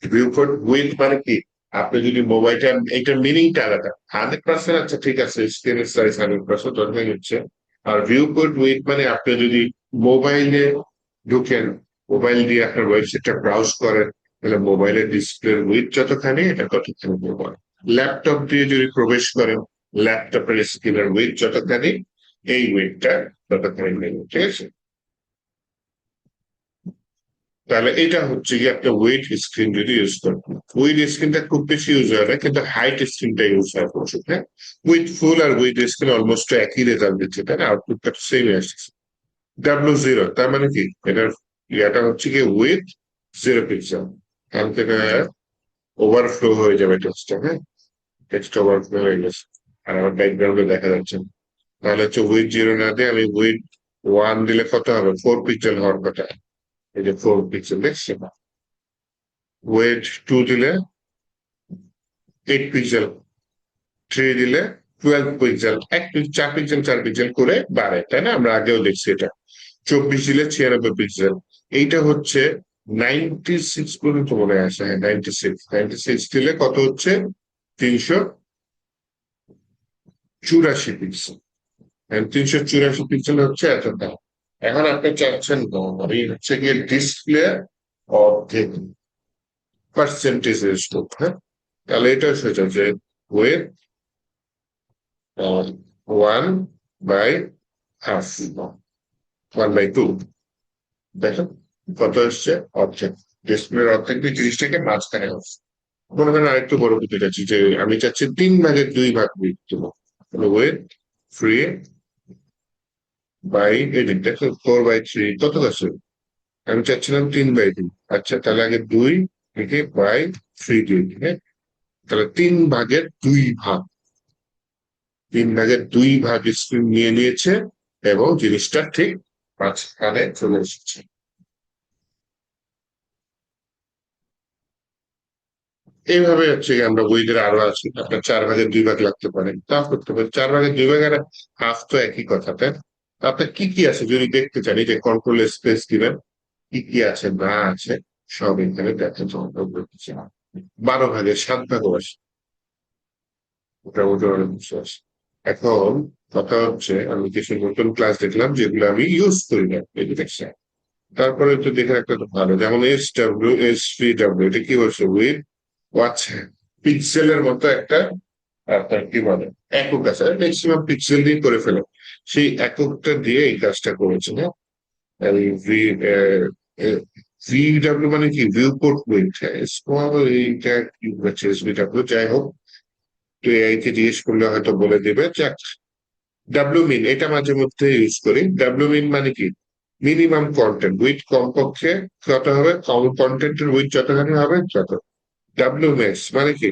view code with মানে কি, আপনি যদি মোবাইলটা, এইটার মিনিংটা আলাদা, 100%, আচ্ছা ঠিক আছে, স্ক্রিনের সাইজ 100% দরকার হচ্ছে। আর ভিউ কোড উইথ মানে আপনি যদি মোবাইলে ঢুকেন, মোবাইল দিয়ে আপনার ওয়েবসাইটটা ব্রাউজ করেন, তাহলে মোবাইলের ডিসপ্লের উইথ যতখানি এটা ততখানি মোবাইল, ল্যাপটপ দিয়ে যদি প্রবেশ করেন, ল্যাপটপের স্ক্রিনের উইথ যতখানি, এই উইথটা ততখানি নেবে, ঠিক আছে? তাহলে এটা হচ্ছে কি একটা ওয়েট স্ক্রিন যদি ইউজ করেন, উইথ স্ক্রিনটা খুব বেশি ইউজ হয় না, কিন্তু হাইট স্ক্রিনটা ইউজ হয় প্রচুর, হ্যাঁ। উইথ ফুল আর উইথ স্ক্রিন অলমোস্ট একই রেজাল্ট দিচ্ছে, তাই না, আউটপুটটা সেম আসছে। W0 তার মানে কি, এটার ইয়াটা হচ্ছে কি উইথ 0 পিক্সেল, এখান থেকে ওভারফ্লো হয়ে যাবে টেক্সটটা, হ্যাঁ, টেক্সট ওভারফ্লো হয়ে গেছে, আর আমার ব্যাকগ্রাউন্ডে দেখা যাচ্ছে না। তাহলে হচ্ছে উইথ 0 না দিয়ে আমি উইথ 1 দিলে কত হবে, 4 পিক্সেল হওয়ার কথা, এই যে 4 পিক্সেল দেখছি, ওয়েট 2 দিলে 8 পিক্সেল, 3 দিলে 12 পিক্সেল, 4 পিক্সেল 4 পিক্সেল করে বাড়ে, তাই না, আমরা আগেও দেখছি এটা। 24 দিলে 96 পিক্সেল, এইটা হচ্ছে 96 পর্যন্ত মনে আসে, হ্যাঁ 96 দিলে কত হচ্ছে, 384 পিক্সেল, 384 পিক্সেল হচ্ছে এতটা। এখন আপনি চাচ্ছেন আমি হচ্ছে গিয়ে ডিসপ্লে অর্ধেক পার্সেন্টেজ, হ্যাঁ, তাহলে এটা সেটা যে উইথ 1/2, 1/2। দেখো কত হচ্ছে অর্ধেক, ডিসপ্লের অর্ধেক দিয়ে জিনিসটাকে মাঝখানে হচ্ছে। মনে করেন আরেকটু বড় করতে চাচ্ছি যে আমি চাচ্ছি 3/2 বৃত্ত দেবো, উইথ 3/, এই দিক দেখো 4/3 কত আছে, আমি চাচ্ছিলাম 3/2। আচ্ছা তাহলে আগে 2 থেকে বাই 3 দিয়ে দিই, হ্যাঁ? তাহলে 3/2 ভাগ, 3/2 স্ক্রিন নিয়ে নিয়েছে এবং জিনিসটা ঠিক মাঝখানে চলে এসেছে। এইভাবে হচ্ছে গিয়ে আমরা বইদের আরো আছে, আপনার 4/2 লাগতে পারে, তা করতে পারে 4/2 আর হাফ তো একই কথা, তাই না? আপনার কি কি আছে যদি দেখতে চান, এই যে কন্ট্রোল স্পেস দিবেন, কি কি আছে না আছে সব এখানে দেখা যায়। 12/7 আছে, মোটামুটি অনেক কিছু আছে। এখন কথা হচ্ছে আমি কিছু নতুন ক্লাস দেখলাম যেগুলো আমি ইউজ করি না এডুকেশন, তারপরে তো দেখে একটা তো ভালো, যেমন SW, SVW, এটা কি বলছে উইথ আচ্ছা পিক্সেলের মতো একটা আপনার কি বলে একক আছে, ম্যাক্সিমাম পিক্সেল দিয়ে করে ফেলে, সেই এককটা দিয়ে এই কাজটা করেছে না। VW মানে কি ভিউ পোর্ট উইথ, এইটা কি বলছে SVW, যাই হোক তো এআই কে জিজ্ঞেস করলে হয়তো বলে দেবে। যাক, ডাব্লিউ মিন এটা মাঝে মধ্যে ইউজ করি। ডাব্লিউ মিন মানে কি মিনিমাম কন্টেন্ট উইথ, কমপক্ষে কত হবে, কন্টেন্টের উইথ যতখানি হবে তত। ডাব্লিউ ম্যাক্স মানে কি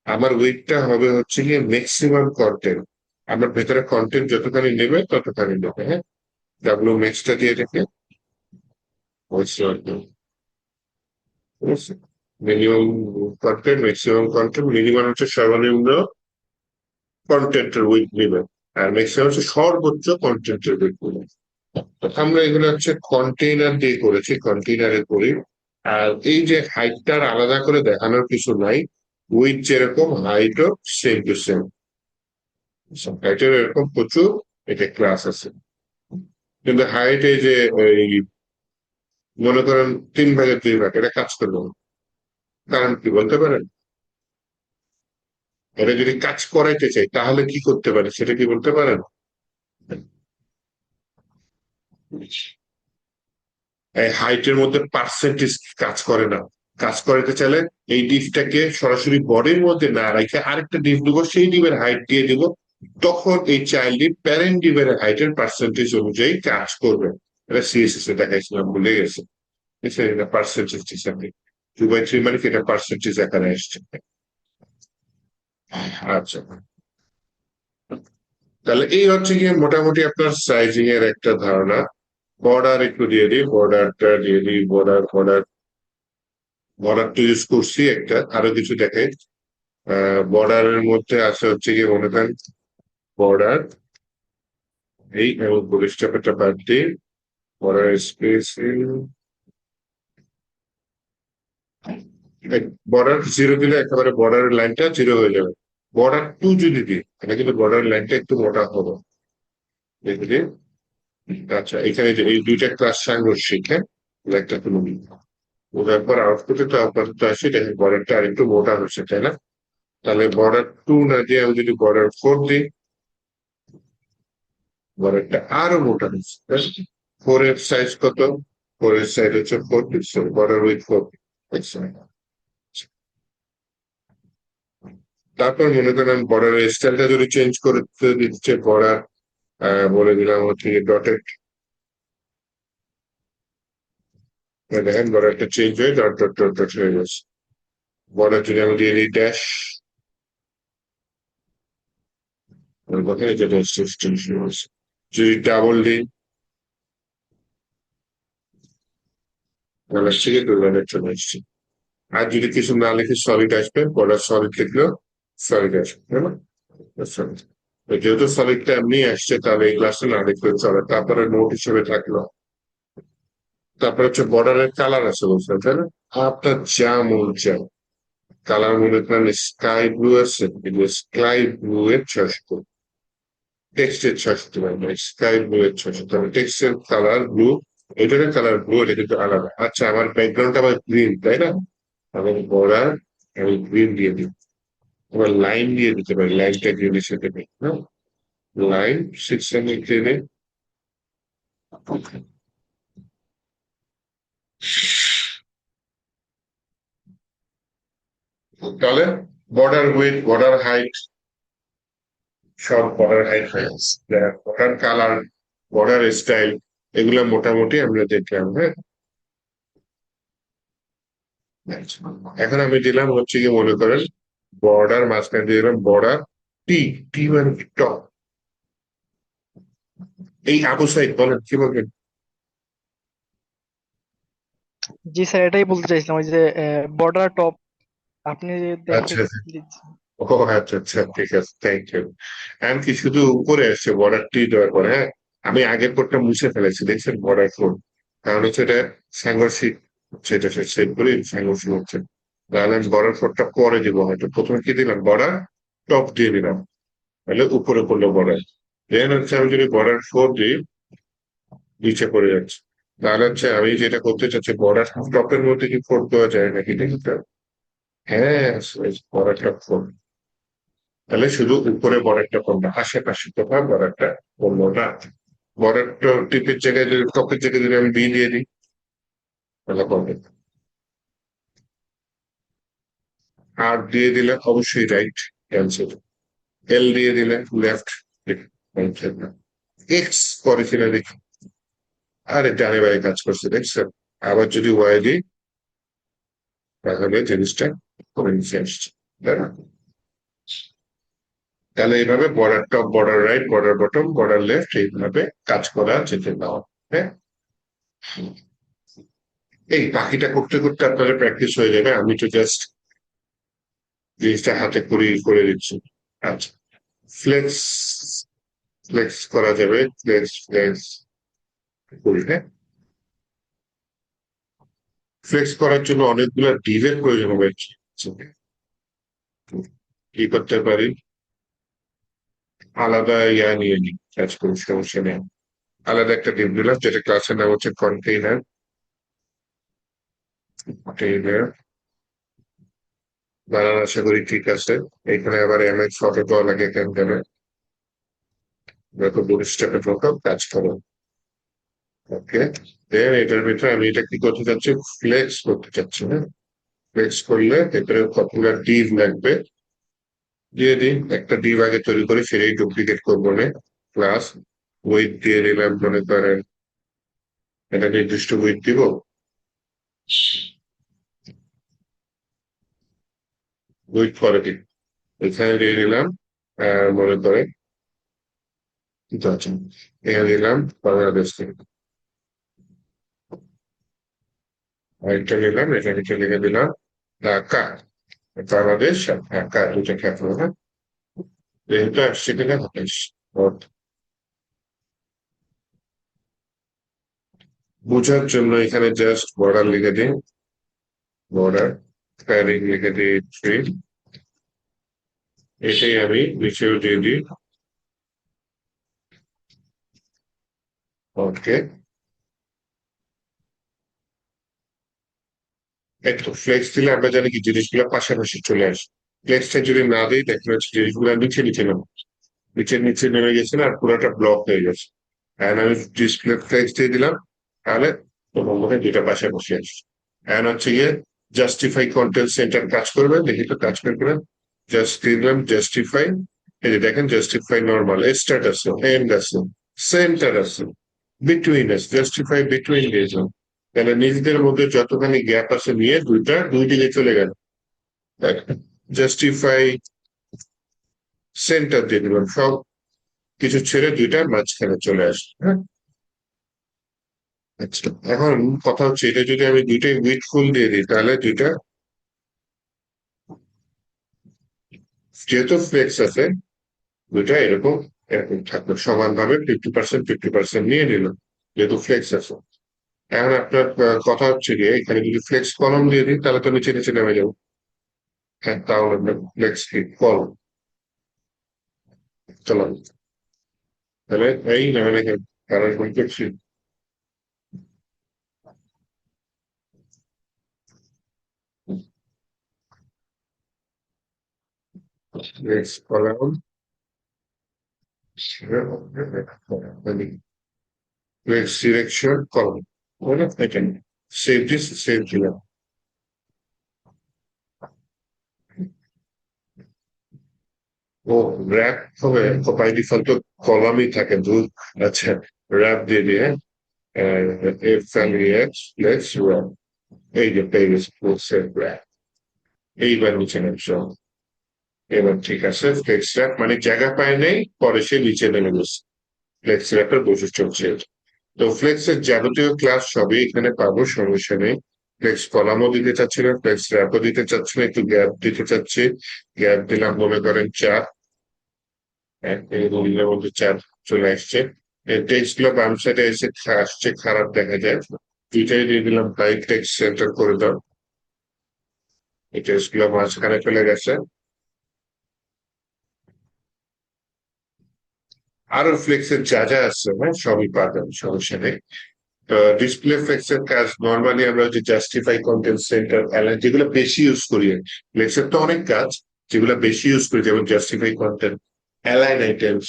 আমার উইথটা হবে হচ্ছে গিয়ে ম্যাক্সিমাম কন্টেন্ট, আমার ভেতরে কন্টেন্ট যতখানি নেবে ততখানি নেবে, হ্যাঁ? ডাব্লিউ ম্যাক্সটা দিয়ে রেখে minimum content, maximum content, minimum হচ্ছে সর্বনিম্ন কন্টেন্টের উইথ নেবে, আর ম্যাক্সিমাম হচ্ছে সর্বোচ্চ কন্টেন্টের উইথ নেবে। আমরা এগুলো হচ্ছে কন্টেইনার দিয়ে করেছি, কন্টেইনারে করি। আর এই যে হাইটটার আলাদা করে দেখানোর কিছু নাই, উইথ যেরকম হাইটও সেম টু সেম, হাইটের এরকম প্রচুর এটা ক্লাস আছে। কিন্তু হাইট এই যে এই মনে করেন 3/2 এটা কাজ করবে না। কারণ কি বলতে পারেন, এটা যদি কাজ করাইতে চাই তাহলে কি করতে পারে সেটা কি বলতে পারেন? এই হাইটের মধ্যে পার্সেন্টেজ কাজ করে না। কাজ করাতে চাইলে এই ডিপটাকে সরাসরি বডির মধ্যে না রেখে আরেকটা ডিপ দিব, সেই ডিপের হাইট দিয়ে দিব, তখন এই চাইল্ড ডিপ প্যারেন্ট ডিপের হাইটের পার্সেন্টেজ অনুযায়ী কাজ করবে। এটা সিএসএস এ দেখাইছিলাম, ভুলে গেছে। এটা পার্সেন্টেজ হিসাবে 2/3 মানে কি এটা পার্সেন্টেজ আকারে আসছে। আচ্ছা, তাহলে এই হচ্ছে গিয়ে মোটামুটি আপনার সাইজিং এর একটা ধারণা। বর্ডার একটু দিয়ে দিই, বর্ডারটা দিয়ে দিই, বর্ডারটা ইউজ করছি একটা, আরো কিছু দেখাই। বর্ডারের মধ্যে আছে হচ্ছে গিয়ে মনে করেন বর্ডার এই এবং পরিষ্কারটা বাদ দিয়ে বর্ডার স্পেস, বর্ডার 0 দিলে একেবারে বর্ডারের লাইনটা 0 হয়ে যাবে। বর্ডার 2 যদি দিই এটা কিন্তু বর্ডারের লাইনটা একটু মোটা হবে, দেখে। আচ্ছা এখানে যে এই দুইটা ক্লাস সাংঘর্ষিক, হ্যাঁ? একটা তুমি ওটার পর আউটপুটে তো আপাতত আসে, দেখেন বর্ডারটা আরেকটু মোটা হচ্ছে, তাই না? তাহলে বর্ডার 2 না দিয়ে আমি যদি বর্ডার 4 দিই, বর্ডারটা আরো মোটা হচ্ছে। 4 এর সাইজ কত? 4 এর সাইজ হচ্ছে 4 পিক্সেল, বর্ডার উইথ 4 পিক্সেল। তারপর মনে করেন বর্ডারের স্টাইলটা যদি চেঞ্জ করতে দিচ্ছে, বর্ডার বলে দিলাম হচ্ছে ডটেড, দেখেন বর্ডারটা চেঞ্জ হয়ে ডট ডট ডট ডট হয়ে গেছে। বর্ডার যদি আমি দিয়ে দিই ড্যাশ, ওখানে যে ড্যাশ চেঞ্জ হয়ে গেছে। যদি ডাবল দিই তাহলে থেকে দুর্গানের চলে এসছে। আর যদি কিছু না লিখে সলিড আসবে, বর্ডার সলিড লিখলেও সলিড আসবে, তাই না? Solid। যেহেতু সলিডটা এমনি আসছে তাহলে এই ক্লাসটা না লিখলে চলে, তারপরে নোট হিসেবে থাকলো। তারপরে হচ্ছে বর্ডারের কালার আছে বলছেন, তাই না? আপনার যা মন চায় কালার, মনে করেন স্কাই ব্লু আছে, স্কাই ব্লু এর 600, টেক্সটের 600, স্কাই ব্লু এর 600, টেক্সটের কালার ব্লু, এটার কালার ব্লু, এটা কিন্তু আলাদা। আচ্ছা আমার ব্যাকগ্রাউন্ড আবার গ্রিন, তাই না? আমি বর্ডার আমি গ্রিন দিয়ে দিই, এবার লাইন দিয়ে দিতে পারি, লাইনটা গ্রিনের সাথে নেই, লাইন 600 টেনে তাহলে বর্ডার উইথ, বর্ডার হাইট, সব বর্ডার হাইট হয়ে গেছে, বর্ডার কালার, বর্ডার স্টাইল, এগুলো মোটামুটি আমরা দেখলাম। হ্যাঁ, আচ্ছা। এখন আমি দিলাম হচ্ছে কি মনে করেন বর্ডার, মাঝখানে দিয়ে দিলাম বর্ডার টি, টি মানে টপ। এই আবু সাইদ বলেন কি বলবেন? জি স্যার, এটাই বলতে চাইছিলাম, ওই যে বর্ডার টপ আপনি যে দেখে আচ্ছা আচ্ছা। দিচ্ছেন। ও আচ্ছা আচ্ছা, ঠিক আছে, থ্যাংক ইউ। এমনকি শুধু উপরে আসছে বর্ডার টি দেওয়ার পরে, হ্যাঁ, আমি আগের কোডটা মুছে ফেলেছি, দেখছেন বর্ডার কোড, কারণ হচ্ছে এটা সাংঘর্ষিক হচ্ছে, এটা সেভ করি সাংঘর্ষিক হচ্ছে, তাহলে আমি বর্ডার কোডটা পরে দিব, হয়তো প্রথমে কি দিলাম বর্ডার টপ দিয়ে দিলাম, তাহলে উপরে পড়লো বর্ডার, দেন হচ্ছে আমি যদি বর্ডার ফোর দিই নিচে পড়ে যাচ্ছে, তাহলে হচ্ছে আমি যেটা করতে চাচ্ছি বর্ডার টপের মধ্যে কি ফোর দেওয়া যায় নাকি দেখতে। হ্যাঁ, বর্ডারটা ফোর, তাহলে শুধু উপরে বর্ডারটা পড়লো, আশেপাশে কোথাও বর্ডারটা পড়লো না। বর্ডারটা টিপের জায়গায় যদি, টপের জায়গায় যদি আমি বি দিয়ে দিই তাহলে পড়বে, আর দিয়ে দিলে অবশ্যই রাইট ক্যান্সেল, এল দিয়ে দিলে লেফট, এক্স করে কিনা দেখি, আরে ডানে বাড়ি কাজ করছে দেখছেন। আবার যদি ওয়াই দিই তাহলে জিনিসটা করে নিচে আসছে, তাই না? তাহলে এইভাবে border top, border right, border bottom, border left এইভাবে কাজ করা যেতে পারে। হ্যাঁ, এই বাকিটা করতে করতে আপনাদের প্র্যাকটিস হয়ে যাবে, আমি তো জাস্ট জিনিসটা হাতে করে দিচ্ছি। আচ্ছা, ফ্লেক্স, ফ্লেক্স করা যাবে, ফ্লেক্স ফ্লেক্স করি, হ্যাঁ। ফ্লেক্স করার জন্য অনেকগুলো ডিভের প্রয়োজন হবে, কি করতে পারি, আলাদা ইয়া নিয়ে নিই, কাজ করি, সমস্যা নেই। আলাদা একটা ডিভ দিলাম, যেটা ক্লাসের নাম হচ্ছে কন্টেইনার, কন্টেইনার বানান আশা করি ঠিক আছে। এখানে আবার এমএক্স ফটো দেওয়া লাগে এখান থেকে, যত বুটস্ট্র্যাপের মতো কাজ করো। ওকে, দেন এটার ভিতরে আমি এটা কি করতে চাচ্ছি, ফ্লেক্স করতে চাচ্ছি, হ্যাঁ। ফ্লেক্স করলে এটার কতগুলো ডিভ লাগবে, দিয়ে দিই, একটা ডিভ আগে তৈরি করে সেটাই ডুপ্লিকেট করবো না, প্লাস ওয়েট দিয়ে দিলাম, মনে করেন এটা নির্দিষ্ট ওয়েট দিব, ওয়েট করে দিই, এখানে দিয়ে দিলাম মনে করেন ঠিক আছে, এখানে দিলাম বাংলাদেশ থেকে, আরেকটা নিলাম এখানে লিখে দিলাম ঢাকা, বাংলাদেশ আর ঢাকা দুটো খ্যাপলো, হ্যাঁ। যেহেতু আসছে কিনা হতাশ, বোঝার জন্য এখানে জাস্ট বর্ডার লিখে দিই, বর্ডার প্যারিং লিখে দিই 3, এটাই আমি নিচেও দিয়ে দিই। ওকে, একটু ফ্লেক্স দিলে আমরা জানি কি জিনিসগুলো পাশাপাশি চলে আসে, ফ্লেক্সটা যদি না দিই দেখলে হচ্ছে জিনিসগুলো নিচে নিচে নামে, নিচে নিচে নেমে গেছে না, আর পুরোটা ব্লক হয়ে গেছে। এখন আমি ডিসপ্লে ফ্লেক্স দিয়ে দিলাম, তাহলে তোমার মনে হয় দুইটা পাশাপাশি আসছে। এখন হচ্ছে গিয়ে জাস্টিফাই কন্টেন্ট সেন্টার কাজ করবে, দেখি তো কাজ করবে, জাস্ট দিয়ে দিলাম জাস্টিফাই, এই যে দেখেন জাস্টিফাই নর্মাল, স্টার্ট আছে, এন্ড আছে, সেন্টার আছে, বিটুইন আছে, জাস্টিফাই বিটুইন দিয়েছিলাম, তাহলে নিজেদের মধ্যে যতখানি গ্যাপ আছে নিয়ে দুই দিকে চলে গেল, জাস্টিফাই সেন্টার দিয়ে দিলাম, সব কিছু ছেড়ে দুইটা মাঝখানে চলে আসে, হ্যাঁ। আচ্ছা, এখন কথা হচ্ছে এটা যদি আমি দুইটাই উইথ ফুল দিয়ে দিই তাহলে দুইটা, যেহেতু ফ্লেক্স আছে দুইটা এরকম এরকম থাকলো সমানভাবে, 50% 50% নিয়ে নিল, যেহেতু ফ্লেক্স আছে। এখন আপনার কথা হচ্ছে গিয়ে এখানে যদি ফ্লেক্স কলম দিয়ে দিই তাহলে তো নিচে নিচে নেমে যাবো, হ্যাঁ, তাহলে ফ্লেক্স কি কলম, চলো, তাহলে এই নেমে রেখে কারণ করছি, Flex column. Flex direction column. What if I can save this, save দিলাম। ও র্যাপ হবে বাই ডিফল্ট তো কলামই থাকে দুই। আচ্ছা, র্যাপ দিয়ে দিয়ে এফ এক্স প্লাস র্যাপ, এই যে পেজ সেভ র্যাপ, এইবার নিচে নামছে। এবার ঠিক আছে, ফ্লেক্স র্যাপ মানে জায়গা পায় নেই, পরে সে নিচে নেমে গেছে। ফ্লেক্স র্যাপের বৈশিষ্ট্য হচ্ছে এটা। তো ফ্লেক্সের যাবতীয় ক্লাস সবই এখানে পাবো, সমস্যা নেই। ফ্লেক্স কলামও দিতে চাচ্ছি না, ফ্লেক্স র্যাপও দিতে চাচ্ছি না, একটু গ্যাপ দিতে চাচ্ছি। গ্যাপ দিলাম মনে করেন 4, রুলের মধ্যে 4 চলে আসছে। টেক্সট গুলো বাম সাইডে এসে আসছে, খারাপ দেখা যায়। দুইটাই দিয়ে দিলাম তাই টেক্সট সেন্টার করে দাও। এই টেক্সট গুলো মাঝখানে চলে গেছে। আরো ফ্লেক্সের যা যা আছে সবই পাবেন, সমস্যা নেই। ডিসপ্লে ফ্লেক্স এর কাজ নর্মালি আমরা যে জাস্টিফাই কন্টেন্ট সেন্টার অ্যালাইন যেগুলো বেশি ইউজ করি, ফ্লেক্সের তো অনেক কাজ, যেগুলো বেশি ইউজ করি যেমন জাস্টিফাই কন্টেন্ট, অ্যালাইন আইটেমস।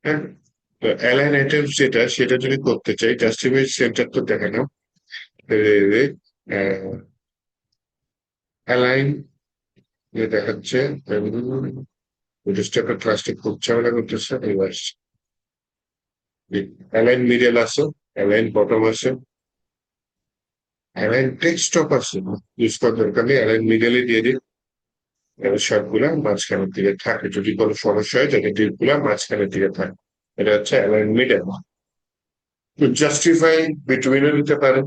হ্যাঁ, তো অ্যালাইন আইটেমস যেটা সেটা যদি করতে চাই, জাস্টিফাই সেন্টার তো দেখে না, অ্যালাইন দেখাচ্ছে। ক্লাসটি খুব ঝামেলা করতেছে। এবার অ্যালাইন মিডল আছে, অ্যালাইন বটম আছে, অ্যালাইন টেক্সটপ আছে, ইউজ করার দরকার নেই, অ্যালাইন মিডলে দিয়ে দিন। এবার সবগুলা মাঝখানের দিকে থাকে, যদি কোনো সমস্যা হয় যাতে টিপগুলা মাঝখানের দিকে থাকে। এটা হচ্ছে অ্যালাইন মিডল। জাস্টিফাই বিটুইনও দিতে পারেন,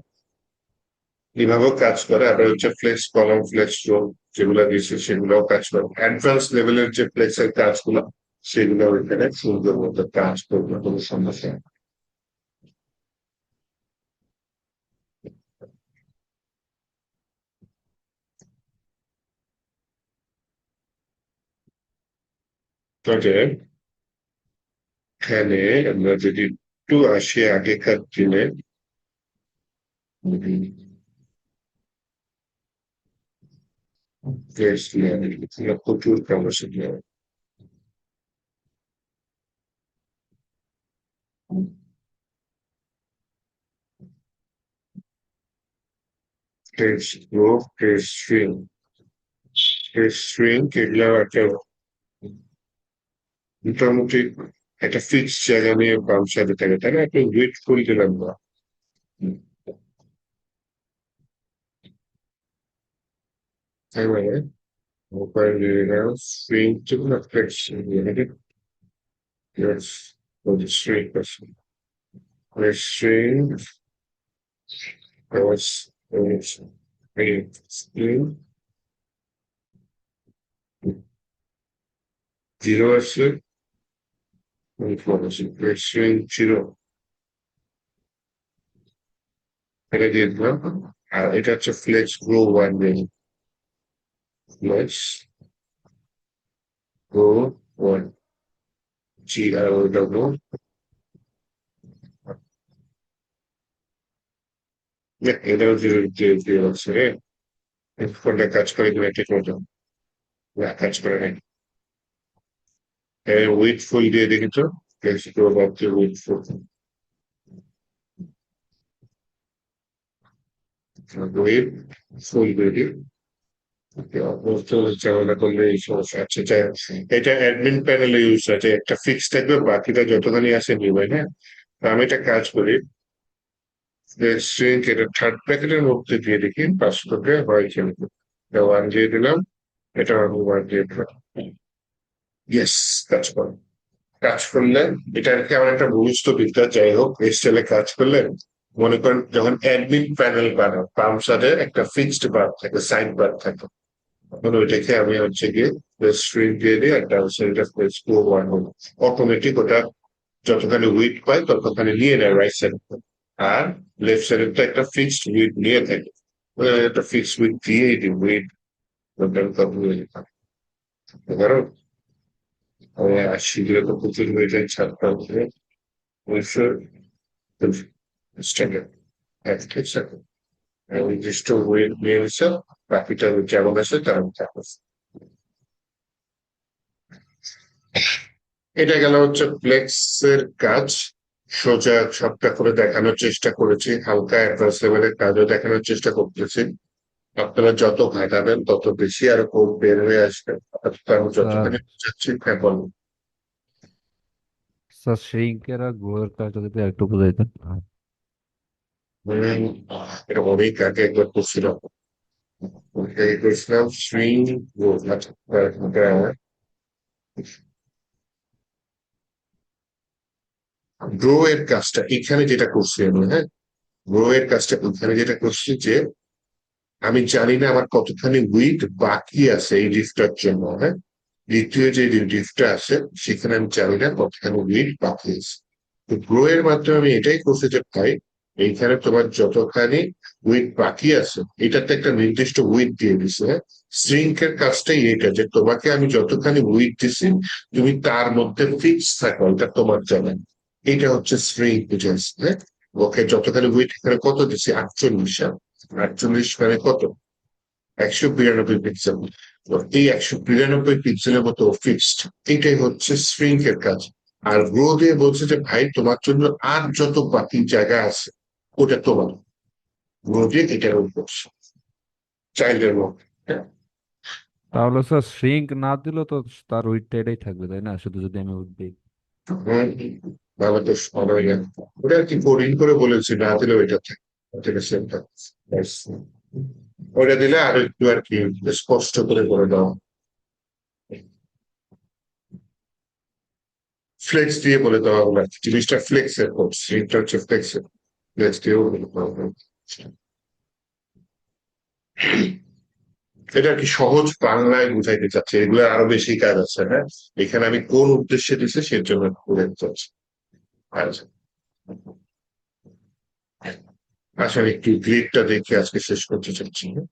এভাবেও কাজ করে। আবার হচ্ছে ফ্লেক্স কলাম, ফ্লেক্স রো যেগুলো দিয়েছে সেগুলোও কাজ করে। অ্যাডভান্স লেভেলের যে ফ্লেক্সের কাজগুলো সেগুলো এখানে সুন্দর মতো কাজ করবে, কোনো সমস্যা নেই। তবে এখানে আমরা যদি একটু আসি আগেকার দিনে, প্রচুর কাজ ছিল। Text row, text string, text string এগুলো একটা মোটামুটি একটা ফিক্স জায়গা নিয়ে বাম সাইডে থাকে, তাই না? একটু ওয়েট করে দিলাম না। এবারে মোবাইল স্ট্রিং যেগুলো flexing, yes, for the string person. The string was a string 0 আছে, 4 আছে, string 0 এটা দিয়ে দিলাম। আর এটা হচ্ছে ফ্লেক্স গ্রো 1 দিয়ে ফ্লেক্স গ্রো 1 GROW। এটাও 0 আছে রে, কোনটা কাজ করে কিনা ঠিক মতো না, কাজ করে নাই। উইথ ফুল দিয়ে দেখি তো, ফ্লেক্স গ্রো বাড়ছে উইথ ফুল, উইথ ফুল দিয়ে দিই। ঝামেলা করলে এই সমস্যা আছে। এটা অ্যাডমিন প্যানেলে ইউজ আছে, একটা ফিক্স থাকবে, বাকিটা যতখানি আছে নিবে। হ্যাঁ, তো আমি একটা কাজ করি, স্ট্রিং এটা থার্ড ব্র্যাকেটের মধ্যে দিয়ে দেখি পাসওয়ার্ডে হয় কিনা। এটা 1 দিয়ে দিলাম, এটা আমি 1 দিয়ে দিলাম। ইয়েস, কাজ করে। কাজ করলে এটা আর কি আমার একটা ভূমিষ্ঠ বিদ্যা। যাই হোক, এসএলে কাজ করলে মনে করেন যখন অ্যাডমিন প্যানেল বানাও, বাম সাইডে একটা ফিক্সড বার থাকে, সাইড বার থাকে, তখন ওইটাকে আমি হচ্ছে গিয়ে স্ট্রিং দিয়ে দিই, একটা হচ্ছে এটা স্কোর 1 হলো। অটোমেটিক ওটা যতখানি উইড পায় ততখানি নিয়ে নেয় রাইট সাইড, আর লেফট সাইডে তো একটা ফিক্সড উইড নিয়ে থাকে, একটা ফিক্সড উইড দিয়েই দিই উইড। ধরো শীঘ্র তো প্রচুর হয়ে যায়, ছাড়তে হবে অবশ্যই স্ট্যান্ডার্ড ঠিক আছে। নির্দিষ্ট ওয়েট নিয়ে এসে বাকিটা যেমন আছে তেমন থাকবে। এটা গেল হচ্ছে ফ্লেক্স এর কাজ। সোজা সবটা করে দেখানোর চেষ্টা করেছি, হালকা অ্যাডভান্স লেভেলের কাজও দেখানোর চেষ্টা করতেছি। আপনারা যত ঘাটাবেন তত বেশি আর কোড বের হয়ে আসবে। অর্থাৎ আমি স্যার যতখানি বুঝাচ্ছি হ্যাঁ বলুন। স্যার শ্রিঙ্কের আর গ্রোয়ের কাজটা যদি একটু বুঝাইতেন। উম, এটা অনেক আগে একবার করছিলাম। এই করেছিলাম শ্রী গ্রো এর কাজটা এখানে যেটা করছি আমি, হ্যাঁ, গ্রো এর কাজটা এখানে যেটা করছি যে আমি জানি না আমার কতখানি উইথ বাকি আছে এই লিফটার জন্য, হ্যাঁ, দ্বিতীয় যে লিফটটা আছে সেখানে আমি জানি না কতখানি উইথ বাকি আছে। তো গ্রো এর মাধ্যমে আমি এটাই করছি যে ভাই এইখানে তোমার যতখানি উইথ বাকি আছে এটাতে একটা নির্দিষ্ট উইথ দিয়ে দিছে, হ্যাঁ। শ্রিঙ্ক এর কাজটাই এটা যে তোমাকে আমি যতখানি উইথ দিছি তুমি তার মধ্যে ফিক্স থাকো, এটা তোমার জানা। এটা হচ্ছে শ্রিঙ্ক বুঝেছে, হ্যাঁ। ওকে যতখানি উইথ এখানে কত দিছি 48, 48 মানে কত 192 পিক্সেল। তো এই 192 পিক্সেলের মতো ফিক্সড, এটাই হচ্ছে শ্রিঙ্ক এর কাজ। আর গ্রো দিয়ে বলছে যে ভাই তোমার জন্য আর যত বাকি জায়গা আছে ওটা তোমার, গ্রো দিয়ে এটার উপর চাইল্ডের মধ্যে, হ্যাঁ। তাহলে স্যার শ্রিঙ্ক না দিলেও তো তার উইথটা এটাই থাকবে তাই না, শুধু যদি আমি উইথ দিই। হুম, ভালো তো সবাই জানে। ওটা আর কি কোডিং করে বলেছি, না দিলেও এটা থাকে, ঠিক আছে এটা। ব্যাস। ওটা দিলে আর একটু আর কি স্পষ্ট করে বলে দাও। ফ্লেক্স দিয়ে বলে দেওয়া হলো আর কি। জিনিসটা ফ্লেক্স এর কোড, এটা হচ্ছে ফ্লেক্স এর, ফ্লেক্স দিয়েও বলে দেওয়া হলো। এটা আর কি সহজ বাংলায় বুঝাইতে চাচ্ছে, এগুলো আরো বেশি কাজ আছে, হ্যাঁ। এখানে আমি কোন উদ্দেশ্যে দিচ্ছি সেই জন্য বুঝাইতে চাচ্ছি। আচ্ছা, আসলে একটু গ্রিডটা দেখে আজকে শেষ করতে চাচ্ছি, হ্যাঁ?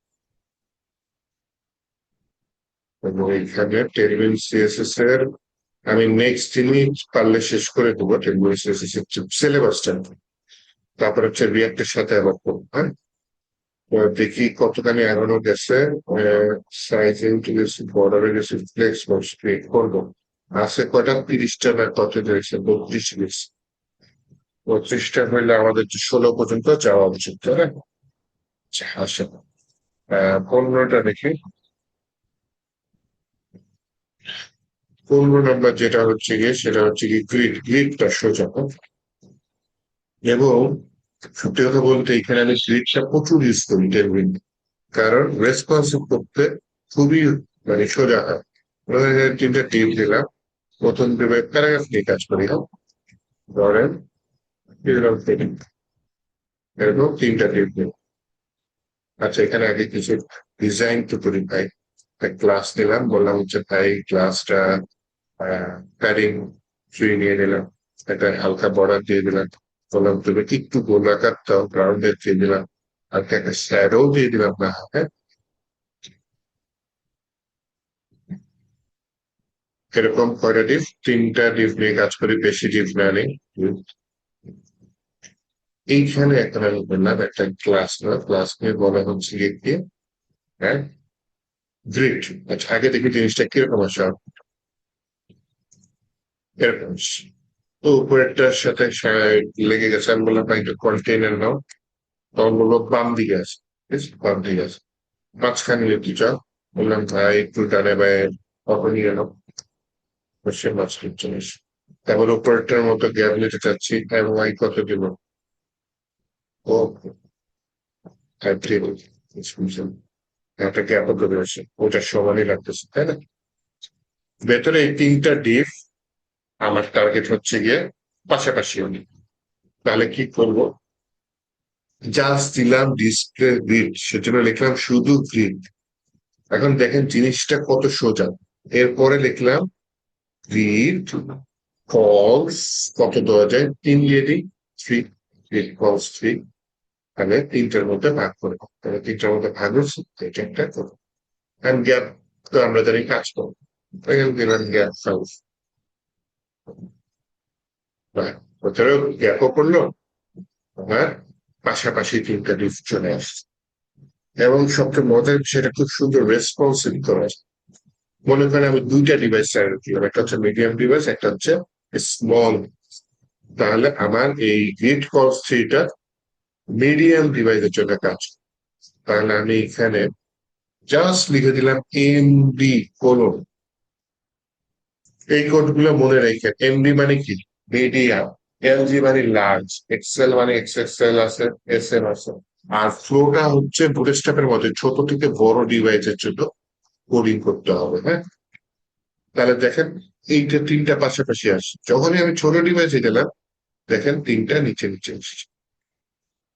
এবং এখানে টেবিল সিএসএস এর আমি নেক্সট দিনই পারলে শেষ করে দেবো টেবিল সিএসএস এর সিলেবাসটা। তারপর হচ্ছে রিয়াক্টের সাথে আবার করবো, হ্যাঁ। তো দেখি কতখানি এগোনো গেছে, সাইজিং ঠিক আছে, বর্ডারে গেছে, ফ্লেক্স বক্স ক্রিয়েট করবো। আছে কয়টা 30টা না কত রয়েছে, 32 গেছে। 32টা হইলে আমাদের 16 পর্যন্ত যাওয়া উচিত, তাই না? আচ্ছা, আসে 15টা দেখি। 15 নম্বর যেটা হচ্ছে গিয়ে সেটা হচ্ছে কি গ্রিডটা সোজা, হ্যাঁ? এবং সত্যি কথা বলতে এখানে আমি গ্রিডটা প্রচুর ইউজ করি টেলউইন্ড, কারণ রেসপন্সিভ করতে খুবই মানে সোজা হয়। ধরেন এখানে 3টা টিপ দিলাম, প্রথম টিপে প্যারাগ্রাফ নিয়ে কাজ করি, হ্যাঁ। ধরেন এরকম এরকম 3টা টিপ দিন। আচ্ছা, এখানে আগে কিছু ডিজাইন তো করি ভাই। ক্লাস নিলাম, বললাম হচ্ছে ভাই ক্লাসটা প্যাডিং 3 নিয়ে নিলাম, একটা হালকা বর্ডার দিয়ে দিলাম, বললাম তুমি একটু গোলাকার দাও, গ্রাউন্ডে দিয়ে দিলাম, আর একটা শ্যাডো দিয়ে দিলাম না, হ্যাঁ। এরকম কয়টা ডিপ, 3টা ডিপ নিয়ে কাজ করি, বেশি ডিপ না নেই। এইখানে এখন আমি বললাম একটা ক্লাস না, ক্লাস নিয়ে বলা হচ্ছে গিয়ে কি, হ্যাঁ, গ্রিড। আচ্ছা, আগে দেখি জিনিসটা কিরকম আছে, এরকম আসছে। তো উপরেরটার সাথে লেগে গেছে, আমি বললাম ভাই একটু কন্টেইনার নাও, তখন বললো বাম দিকে আছে, ঠিক আছে? বাম দিকে আছে, মাঝখানে যেতে চাও, বললাম ভাই একটু ডানে বায়ে অটো নিয়ে নাও, সে মাঝখানে চলে এসে। তারপর উপরেরটার মতো গ্যাপ নিতে চাচ্ছি, এবং আই কত দিব, ও একটা গ্যাপ ধরে আছে, ওটা সমানই লাগতেছে, তাই না? ভেতরে এই 3টা ডিপ আমার টার্গেট হচ্ছে গিয়ে পাশাপাশি হলে, তাহলে কি করব, জাস্ট দিলাম ডিসপ্লে গ্রিড, সেজন্য লিখলাম শুধু গ্রিড। এখন দেখেন জিনিসটা কত সোজা। এরপরে লিখলাম গ্রিড কলস, কত দেওয়া যায়, 3 দিয়ে দিই, 3, গ্রিড কলস 3। তাহলে 3টার মধ্যে ভাগ করে, তাহলে 3টার মধ্যে ভাগ হচ্ছে, এটা একটা করবো। এন্ড গ্যাপ তো আমরা জানি কাজ করবো, এখানে দিলাম গ্যাপ সাইজ, ওটারও গ্যাপও করলো, আর পাশাপাশি 3টা ডিপ চলে আসছে। এবং সবচেয়ে মজার বিষয়টা খুব সুন্দর রেসপন্সিভ করা যায়। মনে করেন আমি দুইটা ডিভাইস টার্গেট করলাম, একটা হচ্ছে মিডিয়াম ডিভাইস, একটা হচ্ছে স্মল। তাহলে আমার এই গ্রিড কলস থ্রিটা মিডিয়াম ডিভাইসের জন্য কাজ করে। তাহলে আমি এখানে জাস্ট লিখে দিলাম এমডি কোলন। এই কোডগুলো মনে রেখে, এমডি মানে কি, মিডিয়াম, এলজি মানে লার্জ, এক্সেল মানে এক্সএক্সএল আছে, এসএম আছে। আর ফ্লোটা হচ্ছে বুটস্ট্র্যাপের মধ্যে ছোট থেকে বড় ডিভাইসের জন্য কোডিং করতে হবে। হ্যাঁ, তাহলে দেখেন এইটা তিনটা পাশাপাশি আসছে। যখনই আমি ছোট ডিভাইসে গেলাম, দেখেন তিনটা নিচে নিচে এসেছে।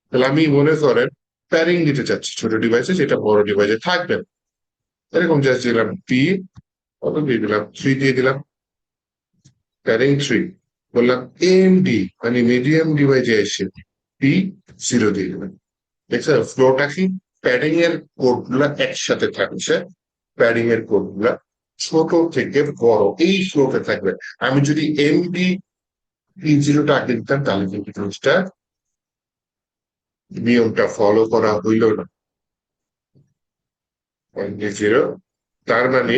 তাহলে আমি মনে করেন প্যারিং দিতে চাচ্ছি ছোট ডিভাইসে, যেটা বড় ডিভাইসে থাকবে না। এরকম জাস্ট দিলাম পি, কত দিয়ে দিলাম, 3 দিয়ে দিলাম, প্যারিং 3। বললাম এমডি মানে মিডিয়াম ডিভাইসে এসে P0 দিয়ে দিলাম। দেখছেন ফ্লোটা কি, প্যাডিং এর কোড গুলা একসাথে থাকছে, প্যাডিং এর কোড গুলা ছোট থেকে বড় এই ফ্লোতে থাকবে। আমি যদি এমডি P0টা আগে দিতাম, তাহলে কিন্তু জিনিসটা নিয়মটা ফলো করা হইল না। এমডি 0, তার মানে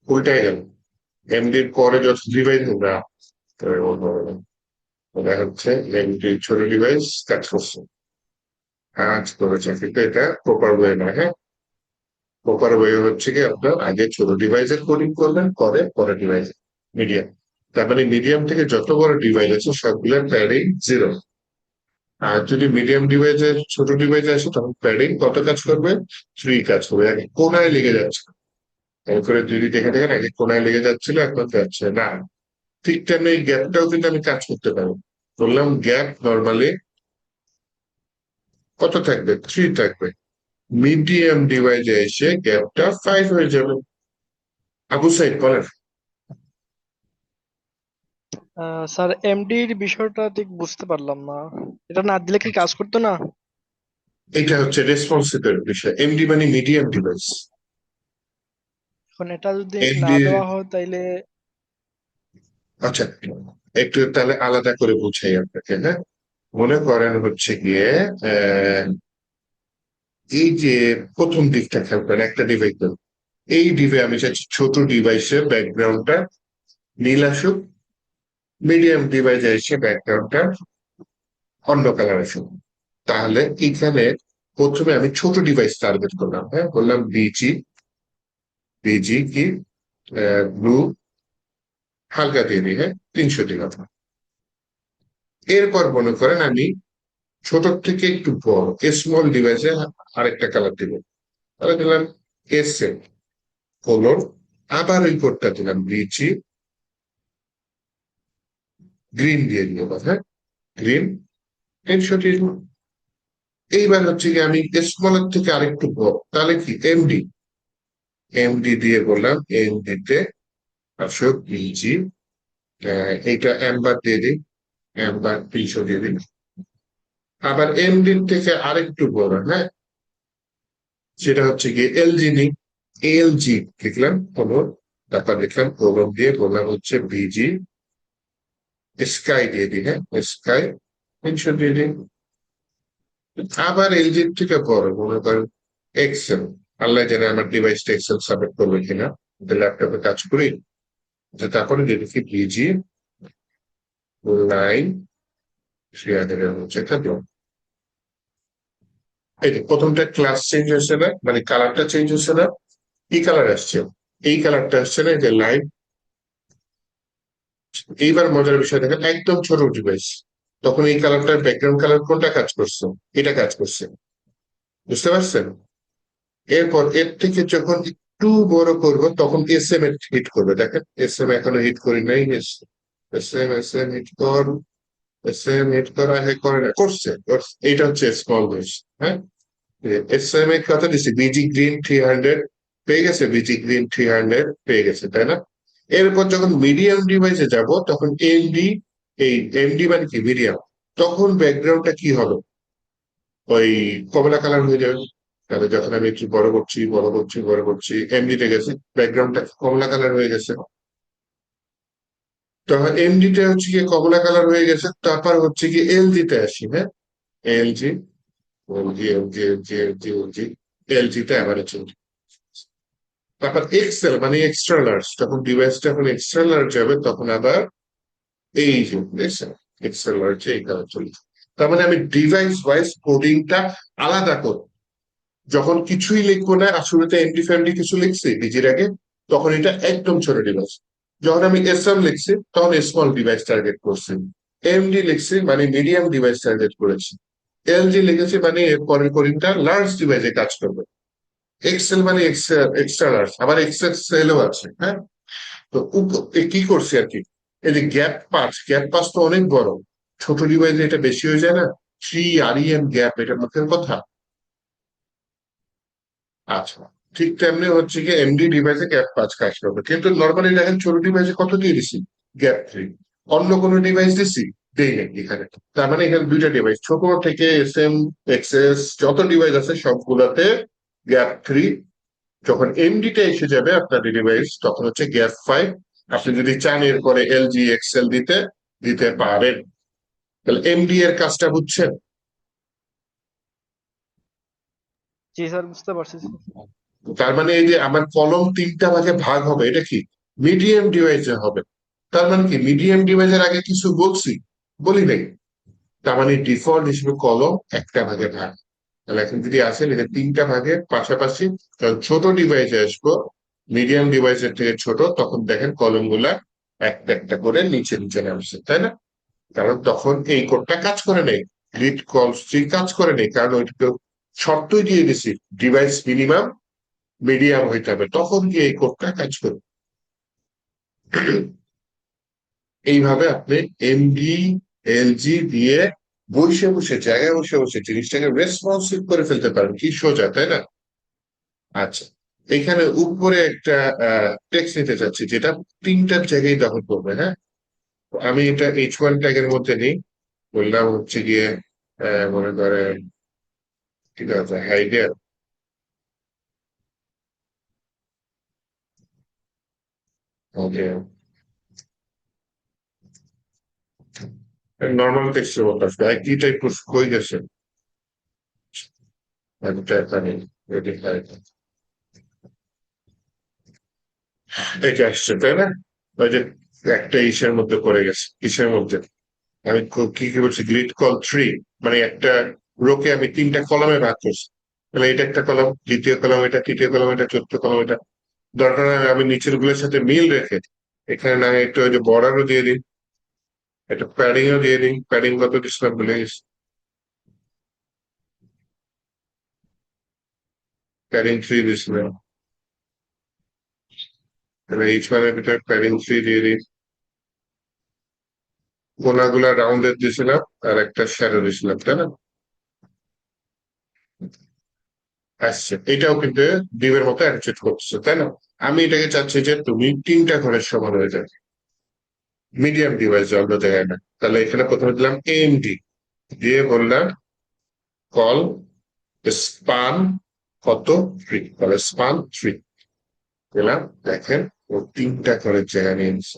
ওইটাই গেল। এমডির পরে যত ডিভাইস আমরা দেখা যাচ্ছে এমডি ছোট ডিভাইস কাজ করছে, কাজ করেছে, কিন্তু এটা প্রপার ওয়ে না। হ্যাঁ, প্রপার ওয়ে হচ্ছে কি আপনার আগে ছোট ডিভাইসের কোডিং করবেন, পরে ডিভাইস মিডিয়াম। তার মানে মিডিয়াম থেকে যত বড় ডিভাইস আছে সবগুলোর প্যাডিং 0। আর যদি মিডিয়াম ডিভাইসের ছোট ডিভাইসে আসে তখন প্যাডিং কত কাজ করবে, 3 কাজ করবে। আগে কোনায় লেগে যাচ্ছে, এরপরে যদি দেখে দেখেন আগে কোনায় লেগে যাচ্ছিল, এখন যাচ্ছে না। ঠিক তেমনি এই গ্যাপটাও কিন্তু আমি কাজ করতে পারবো। বললাম গ্যাপ নর্মালি কত থাকবে, 3 থাকবে। মিডিয়াম ডিভাইসে এসে গ্যাপটা 5 হয়ে যাবে। আবু সাইদ বলেন। স্যার এমডির বিষয়টা ঠিক বুঝতে পারলাম না, এটা না দিলে কি কাজ করতো না? এটা হচ্ছে রেসপন্সিবল বিষয়, এমডি মানে মিডিয়াম ডিভাইস। এখন এটা যদি না এমডি, দেওয়া হয় তাইলে? আচ্ছা একটু তাহলে আলাদা করে বুঝাই আপনাকে। হ্যাঁ, মনে করেন হচ্ছে গিয়ে এই যে প্রথম দিকটা খেয়াল করেন, একটা ডিভাইস, এই ডিভাইস আমি চাচ্ছি ছোট ডিভাইসের ব্যাকগ্রাউন্ডটা নীল আসুক, মিডিয়াম ডিভাইসে এসে ব্যাকগ্রাউন্ডটা অন্য কালার আসুক। তাহলে এখানে প্রথমে আমি ছোট ডিভাইস টার্গেট করলাম। হ্যাঁ, বললাম বিজি, বিজি কি ব্লু, হালকা দিয়ে দিই, হ্যাঁ 300 দিলাম। এরপর মনে করেন আমি ছোট থেকে একটু বড় স্মল ডিভাইসে আরেকটা কালার দিব, তাহলে দিলাম এস এম কালার। আবার ওই কোডটা দিলাম বিজি গ্রিন দিয়ে দিলাম। হ্যাঁ, গ্রিন 300 দিয়ে দিলাম। এইবার হচ্ছে কি আমি স্মলের থেকে আরেকটু বড়, তাহলে কি এমডি, এমডি দিয়ে বললাম এমডি তে আসো বিজি, এইটা এম্বার দিয়ে দিই, এম্বার 300 দিয়ে দিই। আবার এমডির থেকে আরেকটু বড়, হ্যাঁ সেটা হচ্ছে কি এলজি নি, এলজি লিখলাম হলো, তারপর লিখলাম প্রোগ্রাম দিয়ে বললাম হচ্ছে বিজি স্কাই দিয়ে দিই। হ্যাঁ, স্কাই 300 দিয়ে দিই। আবার এলজির থেকে বড় মনে করেন এক্সেল, আল্লাহ জানে আমার ডিভাইসটা এক্সেল সাপোর্ট করবে কিনা, ল্যাপটপে কাজ করি। তারপরে দিয়ে দেখি বিজি লাইন 3000 এর হচ্ছে থাকলো। এই যে প্রথমটা ক্লাস চেঞ্জ হচ্ছে না, মানে কালারটা চেঞ্জ হচ্ছে না। কি কালার আসছে, এই কালারটা আসছে না, যে লাইন। এইবার মজার বিষয় দেখেন, একদম ছোট ডিভাইস, তখন এই কালারটার ব্যাকগ্রাউন্ড কালার কোনটা কাজ করছে, এটা কাজ করছে। বুঝতে পারছেন? এরপর এর থেকে যখন একটু বড় করব তখন এস এম এর হিট করবে। দেখেন এস এম এখনো হিট করি নাই, এস এম হিট কর, এস এম হিট করা করে না, করছে। এইটা হচ্ছে স্মল ভয়েস। হ্যাঁ, এস এম এর কথা দিচ্ছি, বিজি গ্রিন 300 পেয়ে গেছে, বিজি গ্রিন 300 পেয়ে গেছে, তাই না? এরপর যখন মিডিয়াম ডিভাইসে যাব তখন এমডি, এই এমডি মানে কি মিডিয়াম, তখন ব্যাকগ্রাউন্ডটা কি হবে, ওই কমলা কালার হয়ে যাবে। তাহলে যখন আমি একটু বড় করছি বড় করছি বড় করছি, এমডিতে গেছে, ব্যাকগ্রাউন্ডটা কমলা কালার হয়ে গেছে। তখন এমডিতে হচ্ছে গিয়ে কমলা কালার হয়ে গেছে, তারপর হচ্ছে গিয়ে এলজি তে আসি। হ্যাঁ, LG, LG LG LG LG LG, LG তে আবার চলছে। তারপর এক্সেল মানে এক্সট্রা লার্জ, যখন ডিভাইসটা যখন এক্সট্রা লার্জ যাবে তখন আবার এই যে দেখছেন এক্সেল লার্জ এই কালার চলে। তার মানে আমি ডিভাইস ওয়াইজ কোডিংটা আলাদা করব। যখন কিছুই লিখবো না, আসলে এমডি ফ্যামডি কিছু লিখছি ডিজির আগে, তখন এটা একদম ছোট ডিভাইস। যখন আমি এসএম লিখছি তখন স্মল ডিভাইস টার্গেট করছি। এমডি লিখছি মানে মিডিয়াম ডিভাইস টার্গেট করেছি। এলজি লিখেছি মানে এর পরের কোডিংটা লার্জ ডিভাইসে কাজ করবে। এক্সেল মানে এক্সট্রা লার্জ, আবার এক্সেলও আছে, হ্যাঁ। তো কি করছি আর কি, এই যে গ্যাপ পাঁচ তো অনেক বড়, ছোট ডিভাইসে এটা বেশি হয়ে যায় না, 3 REM গ্যাপ, এটার মধ্যে কথা। আচ্ছা, ঠিক তেমনি হচ্ছে কি এমডি ডিভাইসে গ্যাপ 5 কাজ করবে, কিন্তু নর্মালি দেখেন ছোট ডিভাইসে কত দিয়ে দিছি, গ্যাপ 3। অন্য কোনো ডিভাইস দিছি, দেই নাকি এখানে? তার মানে এখানে দুইটা ডিভাইস, ছোট থেকে এসএম এক্সএস যত ডিভাইস আছে সবগুলাতে গ্যাপ 3। যখন এমডিটা এসে যাবে আপনার ডিভাইস তখন হচ্ছে গ্যাপ 5। আপনি যদি চান এরপরে এলজি এক্সেল দিতে দিতে পারেন। তাহলে এমডি এর কাজটা বুঝছেন? জি স্যার, বুঝতে পারছি স্যার। তার মানে এই যে আমার কলম 3টা ভাগে ভাগ হবে, এটা কি মিডিয়াম ডিভাইসে হবে। তার মানে কি মিডিয়াম ডিভাইসের আগে কিছু বলছি? বলি নাই। তার মানে ডিফল্ট হিসেবে কলম একটা ভাগে ভাগ। তাহলে এখন যদি আসেন এটা 3টা ভাগে পাশাপাশি, কারণ ছোট ডিভাইসে আসবো, মিডিয়াম ডিভাইসের থেকে ছোট, তখন দেখেন কলম গুলা একটা একটা করে নিচে নিচে নামছে, তাই না? কারণ তখন এই কোডটা কাজ করে নেই, লিড কল স্ট্রিং কাজ করে নেই, কারণ ওইটা শর্তই দিয়ে দিছি ডিভাইস মিনিমাম মিডিয়াম হইতে হবে, তখন কি এই কোডটা কাজ করবে। এইভাবে আপনি এমডি এলজি দিয়ে বসে বসে জায়গায় বসে বসে জিনিসটাকে রেসপন্সিভ করে ফেলতে পারেন, কি সোজা, তাই না? আচ্ছা, এখানে উপরে একটা টেক্সট নিতে চাচ্ছি যেটা 3টার জায়গায় দখল করবে, হ্যাঁ। আমি এটা H1 ট্যাগের মধ্যে নেই, বললাম হচ্ছে গিয়ে মনে করেন, ঠিক আছে, হাইডের ওকে নর্মাল টেক্সটের মতো আসবে, একই টাইপ হয়ে গেছে। একটা এখানে রেডি এটা আসছে, তাই না? ওই যে একটা ইসের মধ্যে পড়ে গেছে, ইসের মধ্যে আমি কি কি বলছি, গ্রিড কল 3, মানে একটা রোকে আমি 3টা কলামে ভাগ করছি। তাহলে এটা একটা কলাম, দ্বিতীয় কলাম এটা, তৃতীয় কলাম এটা, চতুর্থ কলাম এটা। দরকার হয় আমি নিচের গুলোর সাথে মিল রেখে এখানে না হয় একটু ওই যে বর্ডারও দিয়ে দিই, একটা প্যাডিং ও দিয়ে দিই। প্যাডিং কত দিচ্ছিলাম ভুলে গেছি, প্যাডিং 3 দিচ্ছিলাম। তাহলে H1 এর ভিতরে প্যাডিং 3 দিয়ে দিই, কোনাগুলা রাউন্ডের দিয়েছিলাম, আর একটা শ্যাডো দিয়েছিলাম, তাই না? আসছে, এটাও কিন্তু ডিমের মতো অ্যাটিচিউড করতেছে, তাই না? আমি এটাকে চাচ্ছি যে তুমি 3টা ঘরের সমান হয়ে যাবে, মিডিয়াম ডিভাইস অন্য জায়গায় না। তাহলে এখানে প্রথমে দিলাম এমডি, দিয়ে বললাম কল স্পান কত 3, তাহলে স্পান 3 দিলাম। দেখেন ও 3টা ঘরের জায়গা নিয়ে নিচ্ছে।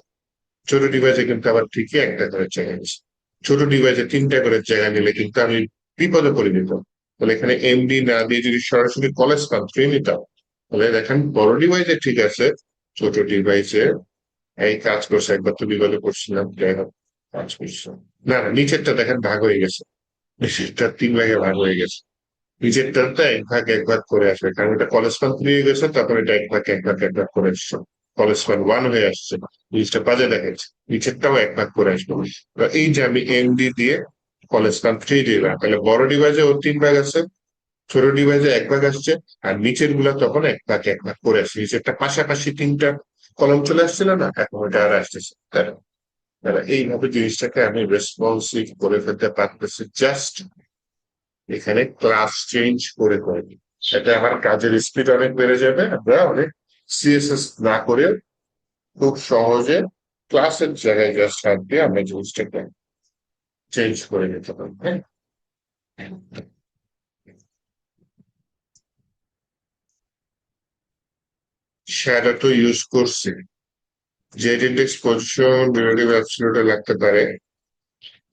ছোট ডিভাইসে কিন্তু আবার ঠিকই একটা ঘরের জায়গা নিচ্ছে। ছোট ডিভাইসে 3টা ঘরের জায়গা নিলে কিন্তু আমি বিপদে পড়ে যেতাম। তাহলে এখানে এমডি না দিয়ে যদি সরাসরি কলেজ স্পান 3 নিতাম, তাহলে দেখেন বড় ডিভাইসে ঠিক আছে, ছোট ডিভাইসে এই কাজ করছে, একবার তো বিপদে পড়ছিলাম, যাই হোক কাজ করছে। না না, নিচেরটা দেখেন ভাগ হয়ে গেছে, নিচেরটা 3 ভাগে ভাগ হয়ে গেছে। নিচেরটা এক ভাগ করে আসবে, কারণ এটা কলেজ 3 হয়ে গেছে, তারপরে এটা এক ভাগ করে আসছে, কলেজ 1 হয়ে আসছে। জিনিসটা বাজে দেখাচ্ছে, নিচেরটাও এক ভাগ করে আসবে। এবার এই যে আমি এমডি দিয়ে কলেজ 3 দিলাম, তাহলে বড় ডিভাইসে ওর 3 ভাগ আছে, ছোট ডিভাইসে এক ভাগ আসছে, আর নিচের গুলা তখন এক ভাগ করে আসছে। নিচেরটা পাশাপাশি 3টা কলম চলে আসছিল না, এখন ওটা আর আসতেছে, তাই না? তাহলে এইভাবে জিনিসটাকে আমি রেসপন্সিভ করে ফেলতে পারতেছি, জাস্ট এখানে ক্লাস চেঞ্জ করে করে দিই। এটা আমার কাজের স্পিড অনেক বেড়ে যাবে, আমরা অনেক সিএসএস না করে খুব সহজে ক্লাসের জায়গায় জাস্ট হাত দিয়ে আমরা জিনিসটাকে চেঞ্জ করে নিতে পারি, হ্যাঁ। শ্যাডো তো ইউজ করছি, জেড ইন্ডেক্স পজিশন রিলেটিভ অ্যাবসলিউটে লাগতে পারে।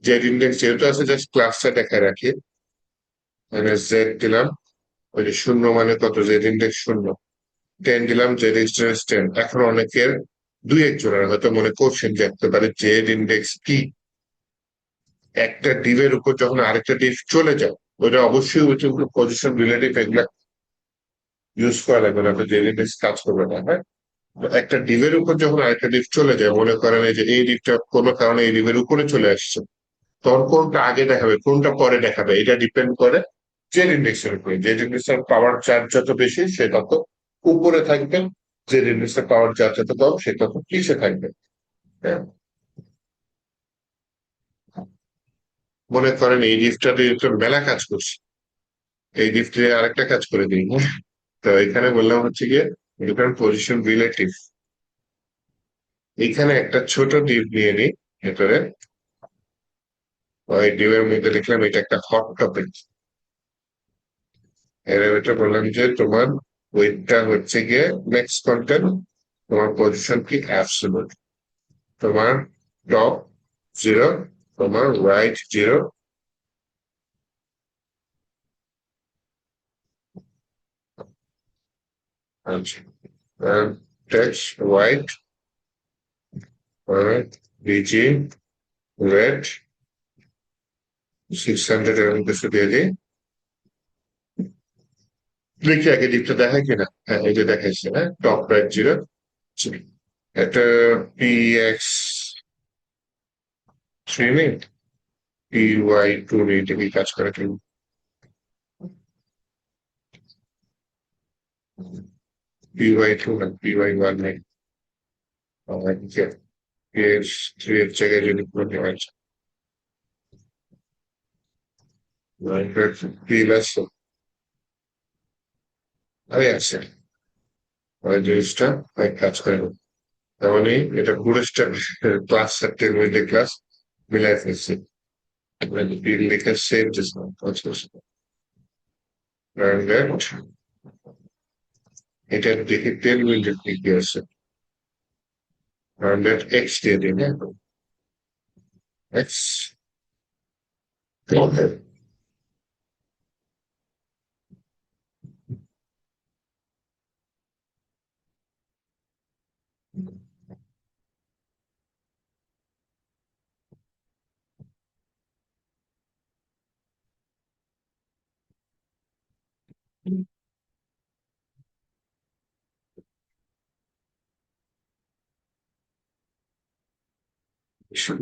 জেড ইন্ডেক্স যেহেতু আছে জাস্ট ক্লাসটা দেখা রাখি, মানে জেড দিলাম, ওই যে 0 মানে কত, জেড ইন্ডেক্স 0, 10 দিলাম, জেড ইন্ডেক্স 10। এখন অনেকের দুই একজনের হয়তো মনে করছেন যে একতে পারে জেড ইন্ডেক্স কি। একটা ডিভের উপর যখন আরেকটা ডিভ চলে যায়, ওটা অবশ্যই পজিশন রিলেটিভ এগুলা ইউজ করা লাগবে না, জেড ইন্ডেক্স কাজ করবে না। হ্যাঁ, একটা ডিভের উপর যখন আরেকটা ডিভ চলে যায়, মনে করেন এই যে এই ডিভটা কোনো কারণে এই ডিভের উপরে চলে আসছে, তখন কোনটা আগে দেখাবে কোনটা পরে দেখাবে এটা ডিপেন্ড করে জেড ইন্ডেক্সের উপরে। জেড ইন্ডেক্সের পাওয়ার চার্জ যত বেশি সে তত উপরে থাকবে, জেড ইন্ডেক্সের পাওয়ার চার্জ যত কম সে তত নিচে থাকবে। হ্যাঁ, মনে করেন এই ডিভটা দিয়ে তো মেলা কাজ করছে, এই ডিভ দিয়ে আরেকটা কাজ করে দিই। তো এখানে বললাম হচ্ছে গিয়ে ডিফারেন্ট পজিশন রিলেটিভ। এখানে একটা ছোট ডিভ নিয়ে নিই ভেতরে, ওই ডিভের মধ্যে লিখলাম এটা একটা হট টপিক। এর ভেতরে বললাম যে তোমার ওয়েটটা হচ্ছে গিয়ে নেক্সট কন্টেন্ট, তোমার পজিশন কি অ্যাবসলিউট, তোমার টপ 0, তোমার রাইট 0, আচ্ছা, টেক্সট হোয়াইট, বিজি রেড 600 এরকম কিছু দিয়ে দিই। দেখি আগে দিকটা দেখায় কিনা। হ্যাঁ, এই যে দেখাইছে, হ্যাঁ, টপ রাইট 0। এটা PX 3 নেই, PY 2 নেই, এটা কি কাজ করে কিনা। PY 2 না, PY 1 নেই। PX 3 এর জায়গায় যদি কোনো নেওয়া যায়, আছে, আরে আছে, ওই জিনিসটা ওই কাজ করে না। তার মানে এটা পুরো ক্লাস সেটের মধ্যে ক্লাস মিলাই ফেলছি। লেখা সেভ দিস না, এটা দেখে 10 মিনিট লিখে আছে, এক্স দিয়ে দিন, হ্যাঁ, এক্স।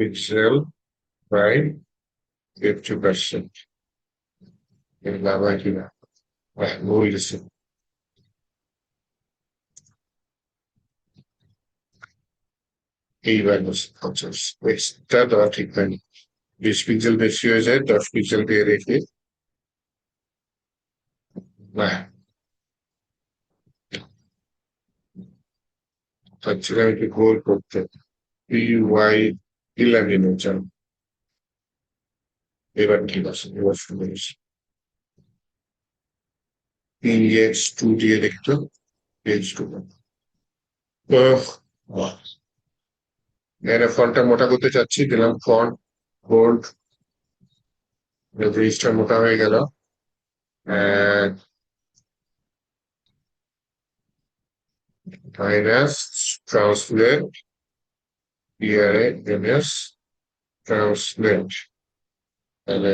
পিক্সেল বাই 50%, এর লাভ হয় কিনা। ভুল গেছে, এইবার 50, এক্সটা দেওয়া ঠিক হয়নি। 20 পিক্সেল বেশি হয়ে যায়, 10 পিক্সেল দিয়ে রেখে, না, চাচ্ছিলাম একটু গোল করতে। PY 11 চান, এবার ঠিক আছে, এবার সুন্দর হয়েছে। PX 2 দিয়ে দেখতো, PX 2। এখানে ফন্টটা মোটা করতে চাচ্ছি, দিলাম ফন্ট বোল্ড, জিনিসটা মোটা হয়ে গেল। মাইনাস ট্রান্সলেট, PRA ট্রান্সলেট, তাহলে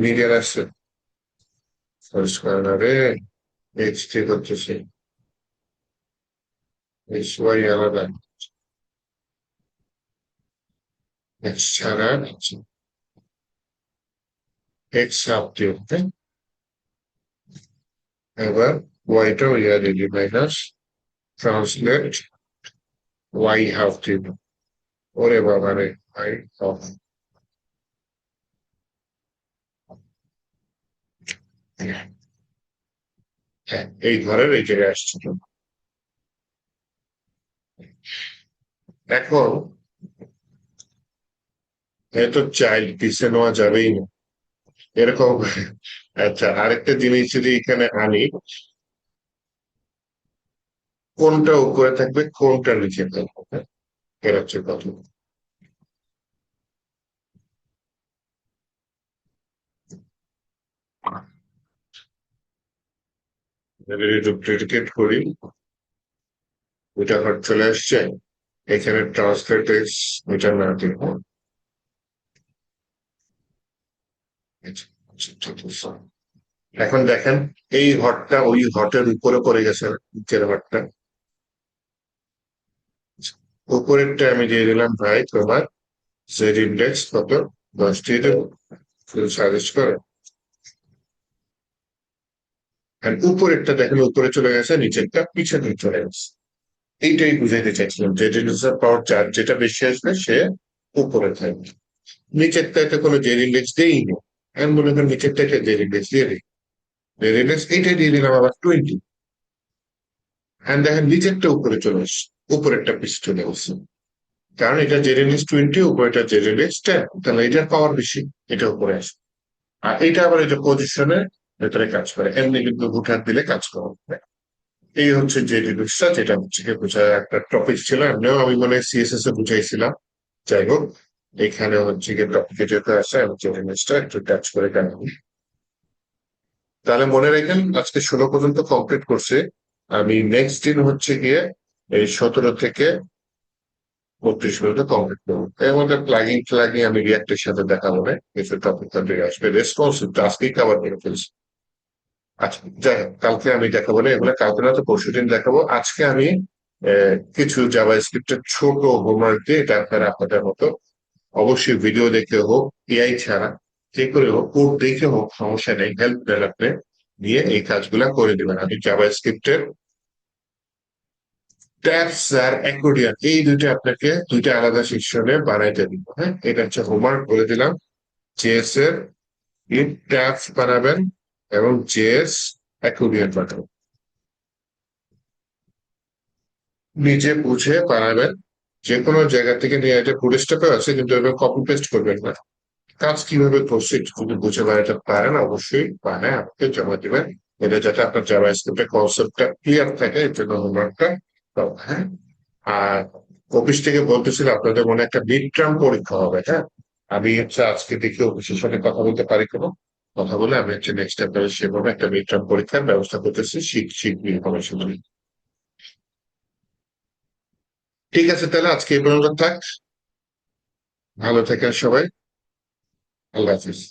মিডিয়ার আসছে সার্চ কর্নারে HT করতেছে, HY আলাদা, X ছাড়া X হাফ দিয়ে, এবার ওয়াইটাও দিলি মাইনাস ট্রান্সলেট ওয়াই হাফ দিব। ওরে বাবা রে, ওয়াই হাফ। হ্যাঁ, এই ঘরের এই জায়গায় আসছে। এখন এত চাইল্ড পিছে নেওয়া যাবেই না, এরকম। আচ্ছা, আরেকটা জিনিস যদি এখানে আনি, কোনটা উপরে থাকবে কোনটা নিচে থাকবে, হ্যাঁ, এর হচ্ছে কথা। ডুপ্লিকেট করি, দুইটা ঘর চলে আসছে। এখানে ট্রান্সলেট এটা না দিব। এখন দেখেন এই ঘরটা ওই ঘরটার উপরে পড়ে গেছে, নিচের ঘরটা। উপরেরটা আমি দিয়ে দিলাম ভাই তোমার জেড ইন্ডেক্স কত 10 দিয়ে দেবো, সাজেস্ট করে। আর উপরেরটা দেখেন উপরে চলে গেছে, নিচেরটা পিছনে চলে গেছে। এইটাই বুঝাইতে চাইছিলাম যে পাওয়ার 4 যেটা বেশি আসবে সে উপরে থাকবে। নিচেরটাতে কোনো জেড ইন্ডেক্স দেইনি, আমি মনে করেন নিচেরটা একটা জেড ইন্ডেক্স দিয়ে দিই। জেড ইন্ডেক্স এইটাই দিয়ে দিলাম আবার 20। হ্যাঁ দেখেন নিচেরটা উপরে চলে আসছে, উপরেরটা পিছিয়ে চলে গেছে, কারণ এটা জেড ইন্ডেক্স 20, উপরেটা জেড ইন্ডেক্স 10, তাহলে এটার পাওয়ার বেশি, এটা উপরে আসে। আর এটা আবার এই যে পজিশনের ভেতরে কাজ করে, এমনি কিন্তু হুটহাট দিলে কাজ করে। এই হচ্ছে যে ডিটেলসটা, যেটা হচ্ছে কি বোঝার একটা টপিক ছিল, এমনিও আমি মনে হয় সিএসএস এ বুঝাইছিলাম। যাই হোক, এখানে হচ্ছে গিয়ে টপিকে যেতে আসে এবং যে জিনিসটা একটু টাচ করে কেন। তাহলে মনে রাখেন আজকে 16 পর্যন্ত কমপ্লিট করছে। আমি নেক্সট দিন হচ্ছে গিয়ে এই 17 থেকে 32 পর্যন্ত কমপ্লিট করবো। এর মধ্যে প্লাগিং আমি রিয়াক্টের সাথে দেখাবো না, কিছু টপিক আসবে, রেসপন্সিভ আজকেই কভার করে ফেলছি। আচ্ছা যাই হোক, কালকে আমি দেখাবো না এগুলো, কালকে না তো পরশুদিন দেখাবো। আজকে আমি কিছু জাভা স্ক্রিপ্টের ছোট হোমওয়ার্ক দিয়ে এটা আপনারা আপনাদের মতো অবশ্যই ভিডিও দেখে হোক, এআই ছাড়া যে করে হোক, কোড দেখে হোক, সমস্যা নেই, হেল্প নেন আপনি, নিয়ে এই কাজগুলা করে দিবেন। আমি জাভা স্ক্রিপ্টের ট্যাবস আর অ্যাকর্ডিয়ন এই দুইটা আপনাকে দুইটা আলাদা সেকশনে বানাইতে দিব। হ্যাঁ, এটা হচ্ছে হোমওয়ার্ক বলে দিলাম। জেএস এর ট্যাবস বানাবেন এবং জেএস অ্যাকর্ডিয়ন বানাবেন, নিজে বুঝে বানাবেন। যে কোনো জায়গা থেকে নিয়ে, এটা ফুটেজটাপে আছে কিন্তু এবার কপি পেস্ট করবেন না। কাজ কিভাবে করছে একটু যদি বুঝে বানাতে পারেন অবশ্যই বানায় আমাকে জমা দিবেন, এটা যাতে আপনার জাভা স্ক্রিপ্টের কনসেপ্টটা ক্লিয়ার থাকে, এর জন্য হোমওয়ার্কটা। হ্যাঁ, আর অফিস থেকে বলতেছিল আপনাদের মনে একটা মিড টার্ম পরীক্ষা হবে। হ্যাঁ, আমি হচ্ছে আজকে দেখি অফিসের সাথে কথা বলতে পারি কোনো, কথা বলে আমি হচ্ছে নেক্সট আপনাদের সেভাবে একটা মিড টার্ম পরীক্ষার ব্যবস্থা করতেছি, শীঘ্রই হবে সেগুলি। ঠিক আছে, তাহলে আজকে এই পর্যন্ত থাক। ভালো থাকেন সবাই। আল্লাহ হাফিজ।